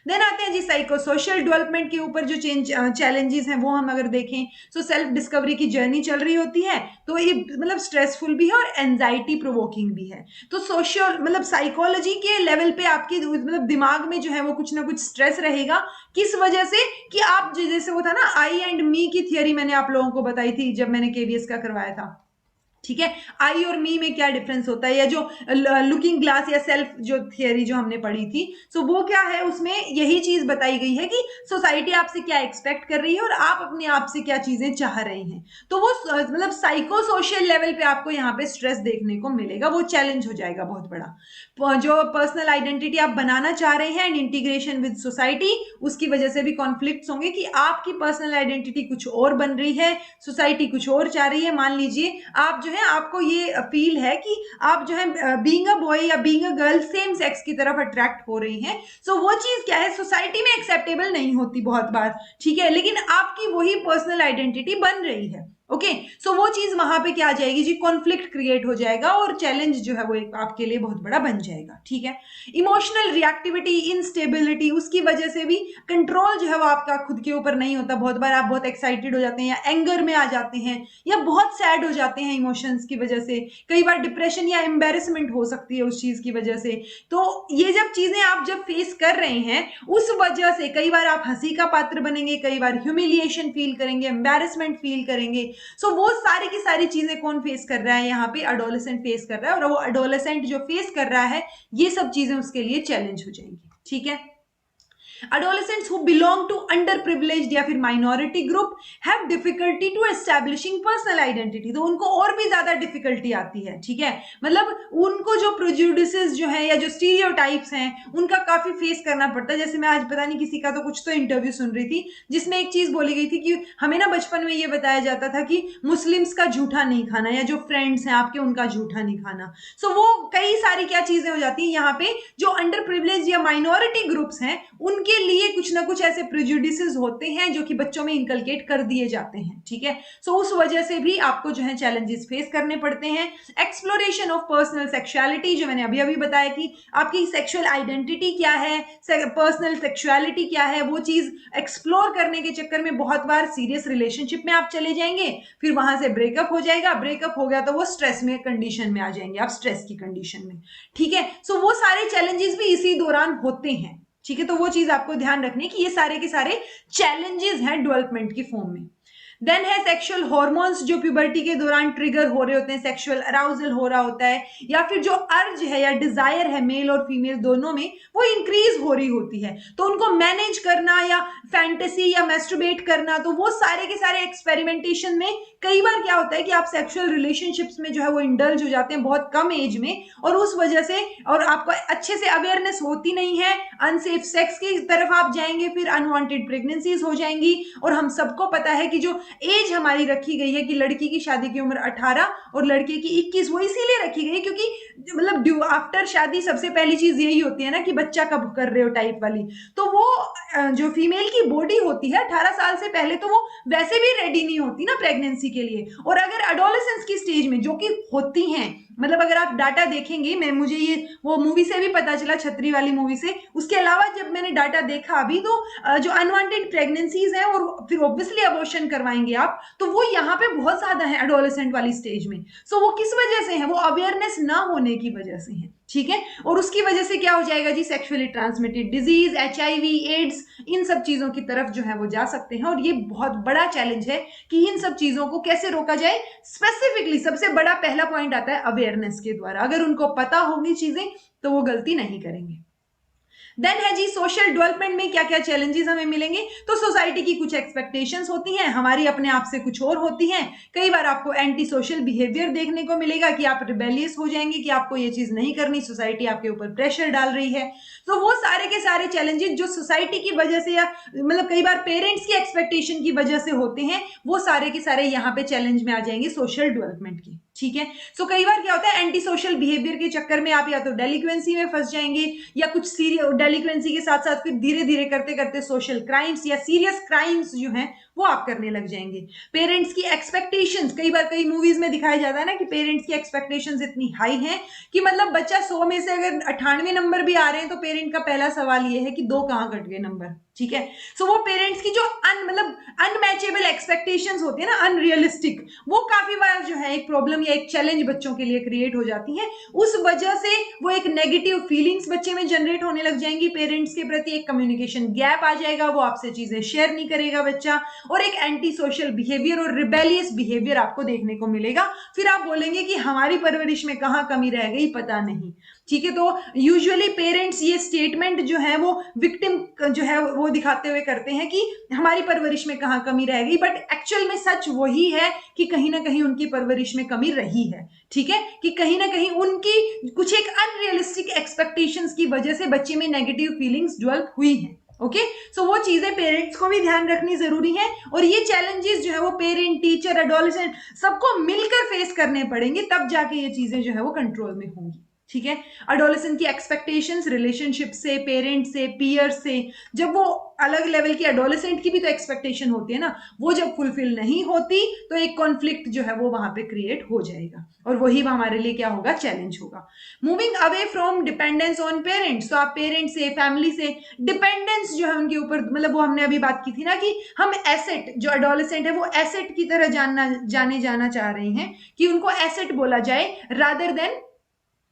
देन आते हैं जी साइको सोशल डेवलपमेंट के ऊपर। जो चैलेंजेस हैं वो हम अगर देखें, तो सेल्फ डिस्कवरी की जर्नी चल रही होती है, तो ये मतलब स्ट्रेसफुल भी है और एंजाइटी प्रोवोकिंग भी है। तो सोशल मतलब साइकोलॉजी के लेवल पे आपकी मतलब दिमाग में जो है वो कुछ ना कुछ स्ट्रेस रहेगा। किस वजह से? कि आप जैसे वो था ना आई एंड मी की थियरी, मैंने आप लोगों को बताई थी जब मैंने केवीएस का करवाया था। ठीक है, आई और मी में क्या डिफरेंस होता है, या जो लुकिंग ग्लास या सेल्फ जो थियरी जो हमने पढ़ी थी, सो वो क्या है, उसमें यही चीज बताई गई है कि सोसाइटी आपसे क्या एक्सपेक्ट कर रही है और आप अपने आप से क्या चीजें चाह रहे हैं। तो वो मतलब साइको सोशल लेवल पे आपको यहाँ पे स्ट्रेस देखने को मिलेगा, वो चैलेंज हो जाएगा बहुत बड़ा। जो पर्सनल आइडेंटिटी आप बनाना चाह रहे हैं एंड इंटीग्रेशन विद सोसाइटी, उसकी वजह से भी कॉन्फ्लिक्ट्स होंगे, कि आपकी पर्सनल आइडेंटिटी कुछ और बन रही है, सोसाइटी कुछ और चाह रही है। मान लीजिए आप जो है, आपको ये फील है कि आप जो है बीइंग अ बॉय या being a girl same sex की तरफ अट्रैक्ट हो रही हैं, सो वो चीज क्या है, सोसाइटी में एक्सेप्टेबल नहीं होती बहुत बार, ठीक है, लेकिन आपकी वही पर्सनल आइडेंटिटी बन रही है। ओके, सो वो चीज वहां पे क्या आ जाएगी जी, कॉन्फ्लिक्ट क्रिएट हो जाएगा और चैलेंज जो है वो एक आपके लिए बहुत बड़ा बन जाएगा। ठीक है, इमोशनल रिएक्टिविटी, इनस्टेबिलिटी, उसकी वजह से भी कंट्रोल जो है वो आपका खुद के ऊपर नहीं होता। बहुत बार आप बहुत एक्साइटेड हो जाते हैं या एंगर में आ जाते हैं या बहुत सैड हो जाते हैं इमोशंस की वजह से। कई बार डिप्रेशन या एम्बेरसमेंट हो सकती है उस चीज की वजह से। तो ये जब चीजें आप जब फेस कर रहे हैं, उस वजह से कई बार आप हंसी का पात्र बनेंगे, कई बार ह्यूमिलिएशन फील करेंगे, एम्बेरसमेंट फील करेंगे। सो वो सारी की सारी चीजें कौन फेस कर रहा है, यहाँ पे एडोलेसेंट फेस कर रहा है, और वो एडोलेसेंट जो फेस कर रहा है, ये सब चीजें उसके लिए चैलेंज हो जाएंगी। ठीक है, adolescents who belong to underprivileged या फिर minority group have difficulty to establishing personal identity, तो उनको और भी ज्यादा डिफिकल्टी आती है। ठीक है, मतलब उनको जो प्रोज्यूडिसेस जो है या जो स्टीरियोटाइप्स हैं, उनका काफी फेस करना पड़ता है। जैसे मैं आज पता नहीं किसी का तो कुछ तो इंटरव्यू सुन रही थी, जिसमें एक चीज बोली गई थी कि हमें ना बचपन में ये बताया जाता था कि मुस्लिम्स का जूठा नहीं खाना, या जो फ्रेंड्स हैं आपके उनका जूठा नहीं खाना। सो वो कई सारी क्या चीजें हो जाती हैं यहाँ पे, जो अंडर प्रिविलेज या माइनॉरिटी ग्रुप्स हैं उनके लिए कुछ ना कुछ ऐसे प्रेजुडिसेस होते हैं जो कि बच्चों में इनकलकेट कर दिए जाते हैं। ठीक है, सो उस वजह से भी आपको जो है चैलेंजेस फेस करने पड़ते हैं। एक्सप्लोरेशन ऑफ पर्सनल सेक्सुअलिटी, जो मैंने अभी अभी बताया कि आपकी सेक्सुअल आइडेंटिटी क्या है, पर्सनल सेक्सुअलिटी क्या है, वो चीज एक्सप्लोर करने के चक्कर में बहुत बार सीरियस रिलेशनशिप में आप चले जाएंगे, फिर वहां से ब्रेकअप हो जाएगा, ब्रेकअप हो गया तो वो स्ट्रेस में कंडीशन में आ जाएंगे, आप स्ट्रेस की कंडीशन में। ठीक है, सो वो सारे चैलेंजेस भी इसी दौरान होते हैं। ठीक है, तो वो चीज आपको ध्यान रखनी है कि ये सारे के सारे चैलेंजेस हैं डेवलपमेंट की फॉर्म में। देन है सेक्सुअल हॉर्मोन्स जो प्यूबर्टी के दौरान ट्रिगर हो रहे होते हैं, सेक्सुअल अराउजल हो रहा होता है, या फिर जो अर्ज है या डिजायर है मेल और फीमेल दोनों में वो इंक्रीज हो रही होती है, तो उनको मैनेज करना या फैंटेसी या मैस्टरबेट करना, तो वो सारे के सारे एक्सपेरिमेंटेशन में कई बार क्या होता है कि आप सेक्सुअल रिलेशनशिप्स में जो है वो इंडल्ज हो जाते हैं बहुत कम एज में, और उस वजह से और आपको अच्छे से अवेयरनेस होती नहीं है, अनसेफ सेक्स की तरफ आप जाएंगे, फिर अनवांटेड प्रेगनेंसीज हो जाएंगी। और हम सबको पता है कि जो एज हमारी रखी गई है कि लड़की की शादी की उम्र 18 और लड़के की 21, वो इसीलिए रखी गई क्योंकि मतलब आफ्टर शादी सबसे पहली चीज यही होती है ना कि बच्चा कब कर रहे हो टाइप वाली, तो वो जो फीमेल की बॉडी होती है 18 साल से पहले तो वो वैसे भी रेडी नहीं होती ना प्रेगनेंसी के लिए। और अगर एडोलेसेंस की स्टेज में जो कि होती हैं, मतलब अगर आप डाटा देखेंगे, मैं मुझे ये वो मूवी से भी पता चला, छतरी वाली मूवी से, उसके अलावा जब मैंने डाटा देखा अभी तो जो अनवांटेड प्रेगनेंसीज हैं और फिर ऑब्वियसली अबॉर्शन करवाएंगे आप, तो वो यहाँ पे बहुत ज्यादा है एडोलेसेंट वाली स्टेज में। सो वो किस वजह से है, वो अवेयरनेस ना होने की वजह से है, ठीक है। और उसकी वजह से क्या हो जाएगा जी, sexually transmitted disease, HIV, AIDS, इन सब चीजों की तरफ जो है वो जा सकते हैं। और ये बहुत बड़ा चैलेंज है कि इन सब चीजों को कैसे रोका जाए। स्पेसिफिकली सबसे बड़ा पहला पॉइंट आता है अवेयरनेस के द्वारा, अगर उनको पता होगी चीजें तो वो गलती नहीं करेंगे। देन है जी सोशल डेवलपमेंट में क्या क्या चैलेंजेस हमें मिलेंगे, तो सोसाइटी की कुछ एक्सपेक्टेशंस होती हैं, हमारी अपने आप से कुछ और होती हैं। कई बार आपको एंटी सोशल बिहेवियर देखने को मिलेगा कि आप रिबेलियस हो जाएंगे कि आपको ये चीज नहीं करनी, सोसाइटी आपके ऊपर प्रेशर डाल रही है। तो वो सारे के सारे चैलेंजेस जो सोसाइटी की वजह से या मतलब कई बार पेरेंट्स की एक्सपेक्टेशन की वजह से होते हैं, वो सारे के सारे यहाँ पे चैलेंज में आ जाएंगे सोशल डेवलपमेंट की, ठीक है। सो कई बार क्या होता है एंटी सोशल बिहेवियर के चक्कर में आप या तो डेलिक्वेंसी में फंस जाएंगे, या कुछ सीरियस डेलिक्वेंसी के साथ साथ फिर धीरे धीरे करते करते सोशल क्राइम्स या सीरियस क्राइम्स जो हैं वो आप करने लग जाएंगे। पेरेंट्स की एक्सपेक्टेशंस, कई बार कई मूवीज में दिखाया जाता है ना कि पेरेंट्स की एक्सपेक्टेशंस इतनी हाई हैं कि मतलब बच्चा 100 में से अगर 98 नंबर भी आ रहे हैं तो पेरेंट का पहला सवाल ये है कि 2 कहाँ कट गए नंबर, ठीक है। सो वो पेरेंट्स की जो मतलब अनमैचेबल एक्सपेक्टेशंस होती है ना, अनरियलिस्टिक, वो काफी बार जो है एक प्रॉब्लम या एक चैलेंज बच्चों के लिए क्रिएट हो जाती है। उस वजह से वो एक नेगेटिव फीलिंग्स बच्चे में जनरेट होने लग जाएंगी पेरेंट्स के प्रति, एक कम्युनिकेशन गैप आ जाएगा, वो आपसे चीजें शेयर नहीं करेगा बच्चा, और एक एंटी सोशल बिहेवियर और रिबेलियस बिहेवियर आपको देखने को मिलेगा। फिर आप बोलेंगे कि हमारी परवरिश में कहाँ कमी रह गई, पता नहीं, ठीक है। तो यूजुअली पेरेंट्स ये स्टेटमेंट जो है वो विक्टिम जो है वो दिखाते हुए करते हैं कि हमारी परवरिश में कहाँ कमी रह गई, बट एक्चुअल में सच वही है कि कहीं ना कहीं उनकी परवरिश में कमी रही है, ठीक है, कि कहीं ना कहीं उनकी कुछ एक अनरियलिस्टिक एक्सपेक्टेशंस की वजह से बच्चे में नेगेटिव फीलिंग्स डेवलप हुई हैं। ओके, सो वो चीजें पेरेंट्स को भी ध्यान रखनी जरूरी है, और ये चैलेंजेस जो है वो पेरेंट, टीचर, एडोलेसेंट सबको मिलकर फेस करने पड़ेंगे, तब जाके ये चीजें जो है वो कंट्रोल में होंगी, ठीक है। एडोलेसेंट की एक्सपेक्टेशंस रिलेशनशिप से, पेरेंट से, पीयर से, जब वो अलग लेवल की एडोलेसेंट की भी तो एक्सपेक्टेशन होती है ना, वो जब फुलफिल नहीं होती तो एक कॉन्फ्लिक्ट जो है वो वहां पे क्रिएट हो जाएगा, और वही हमारे लिए क्या होगा, चैलेंज होगा। Moving away from dependence on parents, तो आप पेरेंट्स से, फैमिली से डिपेंडेंस जो है उनके ऊपर, मतलब वो हमने अभी बात की थी ना कि हम एसेट, जो एडोलेसेंट है वो एसेट की तरह जाने जाना चाह रहे हैं, कि उनको एसेट बोला जाए रादर देन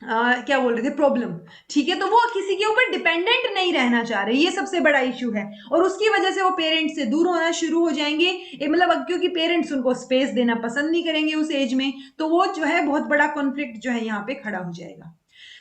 क्या बोल रहे थे, प्रॉब्लम, ठीक है। तो वो किसी के ऊपर डिपेंडेंट नहीं रहना चाह रहे, ये सबसे बड़ा इश्यू है, और उसकी वजह से वो पेरेंट्स से दूर होना शुरू हो जाएंगे, मतलब क्योंकि पेरेंट्स उनको स्पेस देना पसंद नहीं करेंगे उस एज में, तो वो जो है बहुत बड़ा कॉन्फ्लिक्ट जो है यहाँ पे खड़ा हो जाएगा।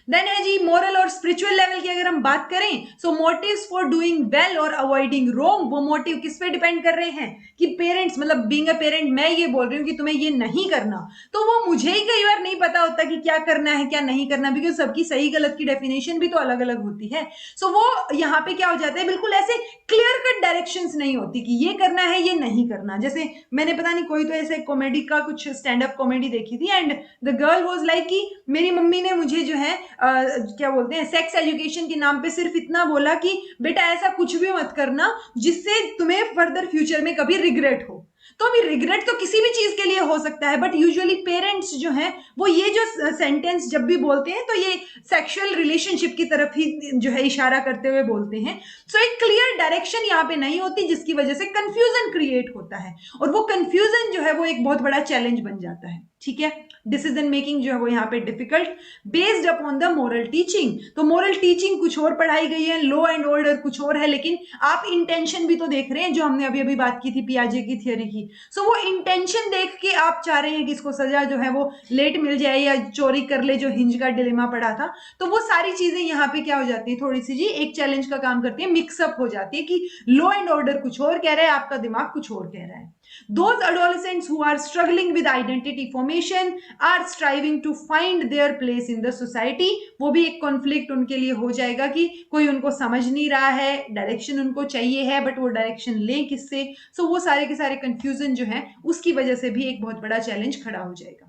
देन है जी मोरल और स्पिरिचुअल लेवल की अगर हम बात करें, सो मोटिव्स फॉर डूइंग वेल और अवॉइडिंग रॉन्ग, वो मोटिव किस पे डिपेंड कर रहे हैं कि पेरेंट्स, मतलब बीइंग अ पेरेंट मैं ये बोल रही हूँ कि तुम्हें ये नहीं करना, तो वो मुझे ही कई बार नहीं पता होता कि क्या करना है क्या नहीं करना, बिकॉज सबकी सही गलत की डेफिनेशन भी तो अलग अलग होती है। सो वो यहाँ पे क्या हो जाता है, बिल्कुल ऐसे क्लियर कट डायरेक्शंस नहीं होती कि ये करना है ये नहीं करना। जैसे मैंने पता नहीं कोई तो ऐसे कॉमेडी का कुछ स्टैंड अप कॉमेडी देखी थी, and the girl was like कि मेरी मम्मी ने मुझे जो है क्या बोलते हैं, सेक्स एजुकेशन के नाम पे सिर्फ इतना बोला कि बेटा ऐसा कुछ भी मत करना जिससे तुम्हें फर्दर फ्यूचर में कभी रिग्रेट हो। तो अभी रिग्रेट तो किसी भी चीज के लिए हो सकता है, बट यूजुअली पेरेंट्स जो हैं वो ये जो सेंटेंस जब भी बोलते हैं तो ये सेक्सुअल रिलेशनशिप की तरफ ही जो है इशारा करते हुए बोलते हैं। सो एक क्लियर डायरेक्शन यहाँ पे नहीं होती, जिसकी वजह से कंफ्यूजन क्रिएट होता है, और वो कंफ्यूजन जो है वो एक बहुत बड़ा चैलेंज बन जाता है, ठीक है। डिसीजन मेकिंग जो है वो यहाँ पे difficult, based upon the moral teaching, तो मोरल टीचिंग कुछ और पढ़ाई गई है, लॉ एंड ऑर्डर कुछ और है, लेकिन आप इंटेंशन भी तो देख रहे हैं, जो हमने अभी अभी बात की थी पियाजे की थियोरी की, की। सो वो इंटेंशन देख के आप चाह रहे हैं कि इसको सजा जो है वो लेट मिल जाए या चोरी कर ले, जो हिंज का डिलेमा पड़ा था। तो वो सारी चीजें यहाँ पे क्या हो जाती है, थोड़ी सी जी एक चैलेंज का काम करती है, मिक्सअप हो जाती है कि लॉ एंड ऑर्डर कुछ और कह रहा है, आपका दिमाग कुछ और कह रहा है। Those adolescents who are struggling with identity formation are striving to find their place in the society, वो भी एक कॉन्फ्लिक्ट उनके लिए हो जाएगा कि कोई उनको समझ नहीं रहा है, डायरेक्शन उनको चाहिए है बट वो डायरेक्शन ले किससे। सो वो सारे के सारे कंफ्यूजन जो है उसकी वजह से भी एक बहुत बड़ा चैलेंज खड़ा हो जाएगा।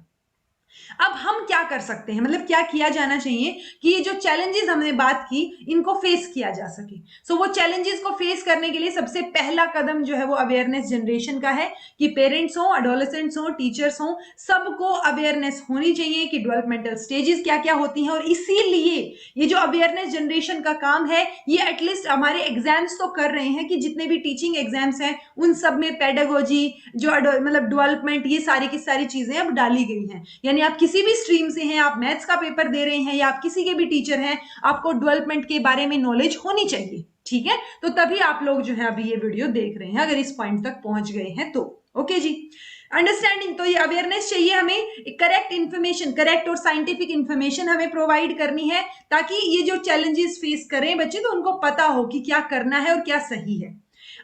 अब हम क्या कर सकते हैं, मतलब क्या किया जाना चाहिए कि ये जो चैलेंजेस हमने बात की इनको फेस किया जा सके। सो वो चैलेंजेस को फेस करने के लिए सबसे पहला कदम जो है वो अवेयरनेस जनरेशन का है कि पेरेंट्स हो, एडोलेसेंट्स हो, टीचर्स हो, सबको अवेयरनेस होनी चाहिए कि डेवलपमेंटल स्टेजेस क्या क्या होती हैं। और इसीलिए ये जो अवेयरनेस जनरेशन का काम है ये एटलीस्ट हमारे एग्जाम्स तो कर रहे हैं कि जितने भी टीचिंग एग्जाम्स हैं उन सब में पेडागोजी जो मतलब डेवलपमेंट ये सारी की सारी चीजें अब डाली गई हैं। यानी आप किसी भी स्ट्रीम से हैं, आप मैथ्स का पेपर दे रहे हैं या आप किसी के भी टीचर हैं, आपको डेवलपमेंट के बारे में नॉलेज होनी चाहिए। ठीक है, तो तभी आप लोग जो है अभी ये वीडियो देख रहे हैं, अगर इस पॉइंट तक पहुंच गए हैं तो। ओके जी, अंडरस्टैंडिंग, तो ये अवेयरनेस चाहिए हमें, करेक्ट इंफॉर्मेशन, करेक्ट और साइंटिफिक इंफॉर्मेशन हमें प्रोवाइड करनी है ताकि ये जो चैलेंजेस फेस करें बच्चे तो उनको पता हो कि क्या करना है और क्या सही है।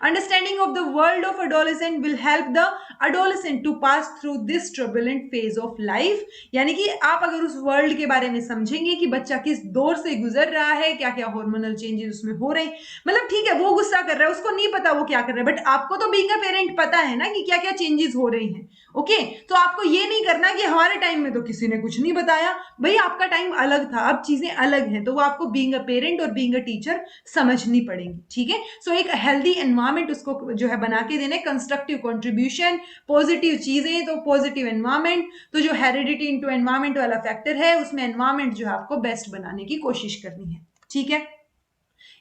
Understanding of the world of adolescent will help the adolescent to pass through this turbulent phase of life। यानी कि आप अगर उस वर्ल्ड के बारे में समझेंगे कि बच्चा किस दौर से गुजर रहा है, क्या क्या हार्मोनल चेंजेस उसमें हो रहे हैं, मतलब ठीक है वो गुस्सा कर रहा है, उसको नहीं पता वो क्या कर रहा है, बट आपको तो बीइंग अ पेरेंट पता है ना कि क्या क्या चेंजेस हो रही हैं। ओके, तो आपको ये नहीं करना कि हमारे टाइम में तो किसी ने कुछ नहीं बताया, भाई आपका टाइम अलग था, अब चीजें अलग हैं, तो वो आपको बीइंग अ पेरेंट और बीइंग अ टीचर समझनी पड़ेंगी। ठीक है, सो एक हेल्दी एनवायरमेंट उसको जो है बना के देने, कंस्ट्रक्टिव कंट्रीब्यूशन, पॉजिटिव चीजें, तो पॉजिटिव एनवायरमेंट, तो जो हेरिडिटी इनटू एनवायरमेंट वाला फैक्टर है उसमें एनवायरमेंट जो है आपको बेस्ट बनाने की कोशिश करनी है। ठीक है,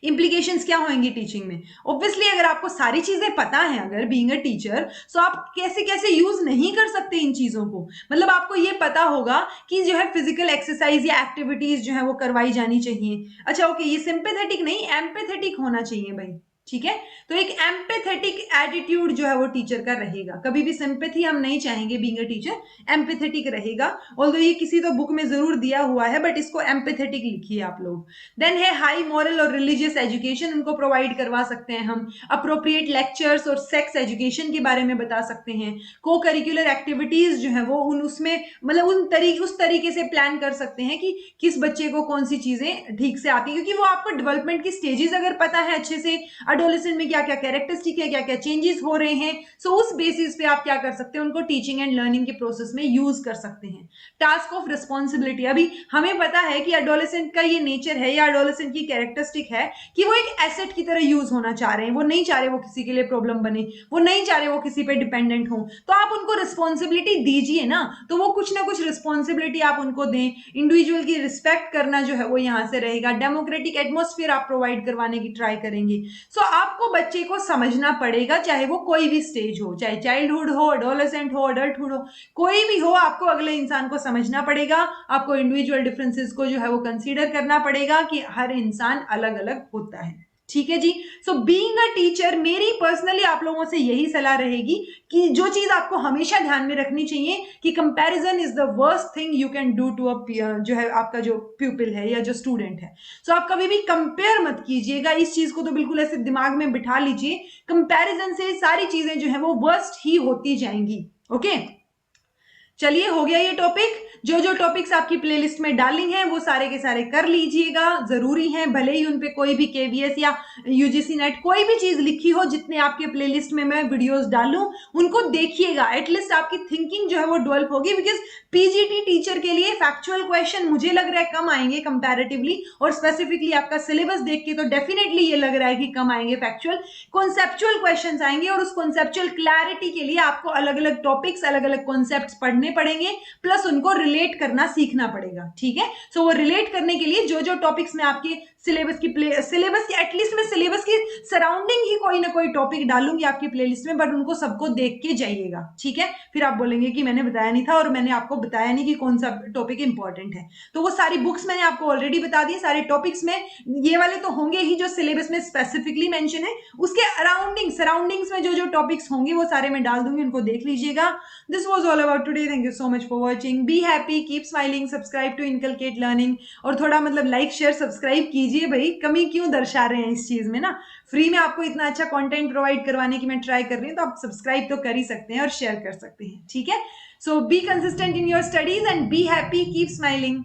इंप्लीकेशंस क्या होंगी टीचिंग में, ऑब्वियसली अगर आपको सारी चीजें पता है अगर बीइंग अ टीचर, सो आप कैसे कैसे यूज नहीं कर सकते इन चीजों को। मतलब आपको ये पता होगा कि जो है फिजिकल एक्सरसाइज या एक्टिविटीज जो है वो करवाई जानी चाहिए। अच्छा ओके, ये सिंपैथेटिक नहीं एम्पैथेटिक होना चाहिए भाई। ठीक है, तो एक एम्पैथेटिक एटीट्यूड जो है वो टीचर का रहेगा, कभी भी सिंपैथी हम नहीं चाहेंगे बीइंग अ टीचर, एम्पैथेटिक रहेगा। ऑल्दो ये किसी तो बुक में जरूर दिया हुआ है बट इसको एम्पैथेटिक लिखिए आप लोग। देन है हाई मॉरल और रिलीजियस एजुकेशन, उनको प्रोवाइड करवा सकते हैं हम। अप्रोप्रिएट लेक्चर्स और सेक्स एजुकेशन के बारे में बता सकते हैं। को करिकुलर एक्टिविटीज जो है वो उसमें मतलब उस तरीके से प्लान कर सकते हैं कि किस बच्चे को कौन सी चीजें ठीक से आती है, क्योंकि वो आपको डेवलपमेंट की स्टेजेस अगर पता है अच्छे से, एडोलेसेंट में क्या क्या कैरेक्टरिस्टिक है, क्या क्या चेंजेस हो रहे हैं, सो उस बेसिस पे आप क्या कर सकते हैं, उनको टीचिंग एंड लर्निंग के प्रोसेस में यूज कर सकते हैं। टास्क ऑफ रिस्पॉन्सिबिलिटी, अभी हमें पता है कि एडोलेसेंट का ये नेचर है या एडोलेसेंट की कैरेक्टरिस्टिक है कि वो एक एसेट की तरह यूज होना चाह रहे हैं, वो नहीं चाह रहे वो किसी के लिए प्रॉब्लम बने, वो नहीं चाह रहे वो किसी पे डिपेंडेंट हो, तो आप उनको रिस्पॉन्सिबिलिटी दीजिए ना, तो वो कुछ ना कुछ रिस्पॉन्सिबिलिटी आप उनको दें। इंडिविजुअल की रिस्पेक्ट करना जो है वो यहाँ से रहेगा। डेमोक्रेटिक एटमोस्फेयर आप प्रोवाइड करवाने की ट्राई करेंगे। सो आपको बच्चे को समझना पड़ेगा, चाहे वो कोई भी स्टेज हो, चाहे चाइल्डहुड हो, एडोलेसेंट हो, अडल्टहुड हो, कोई भी हो, आपको अगले इंसान को समझना पड़ेगा। आपको इंडिविजुअल डिफरेंसेस को जो है वो कंसीडर करना पड़ेगा कि हर इंसान अलग अलग होता है। ठीक है जी, सो बीइंग अ टीचर मेरी पर्सनली आप लोगों से यही सलाह रहेगी कि जो चीज आपको हमेशा ध्यान में रखनी चाहिए कि comparison is the worst thing you can do to a जो है आपका जो प्यूपिल है या जो स्टूडेंट है। सो आप कभी भी कंपेयर मत कीजिएगा, इस चीज को तो बिल्कुल ऐसे दिमाग में बिठा लीजिए, कंपैरिजन से सारी चीजें जो है वो वर्स्ट ही होती जाएंगी। ओके, चलिए हो गया ये टॉपिक। जो जो टॉपिक्स आपकी प्लेलिस्ट में डाली हैं वो सारे के सारे कर लीजिएगा, जरूरी है, भले ही उन पे कोई भी केवीएस या यूजीसी नेट कोई भी चीज लिखी हो, जितने आपके प्लेलिस्ट में मैं वीडियोस डालूं उनको देखिएगा, एटलीस्ट आपकी थिंकिंग जो है वो डेवलप होगी। बिकॉज पीजीटी टीचर के लिए फैक्चुअल क्वेश्चन मुझे लग रहा है कम आएंगे कंपैरेटिवली, और स्पेसिफिकली आपका सिलेबस देख के तो डेफिनेटली ये लग रहा है कि कम आएंगे। फैक्चुअल कॉन्सेप्चुअल क्वेश्चंस आएंगे और उस कॉन्सेप्चुअल क्लैरिटी के लिए आपको अलग अलग टॉपिक्स, अलग अलग कॉन्सेप्ट्स पढ़ने पड़ेंगे, प्लस उनको रिलेट करना सीखना पड़ेगा, ठीक है। सो वो रिलेट करने के लिए जो जो टॉपिक्स में आपके सिलेबस की एटलीस्ट मैं सिलेबस की सराउंडिंग ही कोई ना कोई टॉपिक डालूंगी आपकी प्लेलिस्ट में, बट उनको सबको देख के जाइएगा, ठीक है। फिर आप बोलेंगे कि मैंने बताया नहीं था और मैंने आपको बताया नहीं कि कौन सा टॉपिक इंपॉर्टेंट है। तो वो सारी बुक्स मैंने आपको ऑलरेडी बता दी, सारे टॉपिक्स में ये वाले तो होंगे ही जो सिलेबस में स्पेसिफिकली मेंशन है, उसके सराउंडिंग्स में जो जो टॉपिक्स होंगे वो सारे मैं डाल दूंगी, उनको देख लीजिएगा। This was all about today, thank you so much for watching, be happy, keep smiling, subscribe to Inculcate Learning, और थोड़ा मतलब लाइक शेयर सब्सक्राइब कीजिए भाई, कमी क्यों दर्शा रहे हैं इस चीज में ना, फ्री में आपको इतना अच्छा कंटेंट प्रोवाइड करवाने की मैं ट्राई कर रही हूँ, तो आप सब्सक्राइब तो कर ही सकते हैं और शेयर कर सकते हैं, ठीक है। So be consistent in your studies and be happy, keep smiling.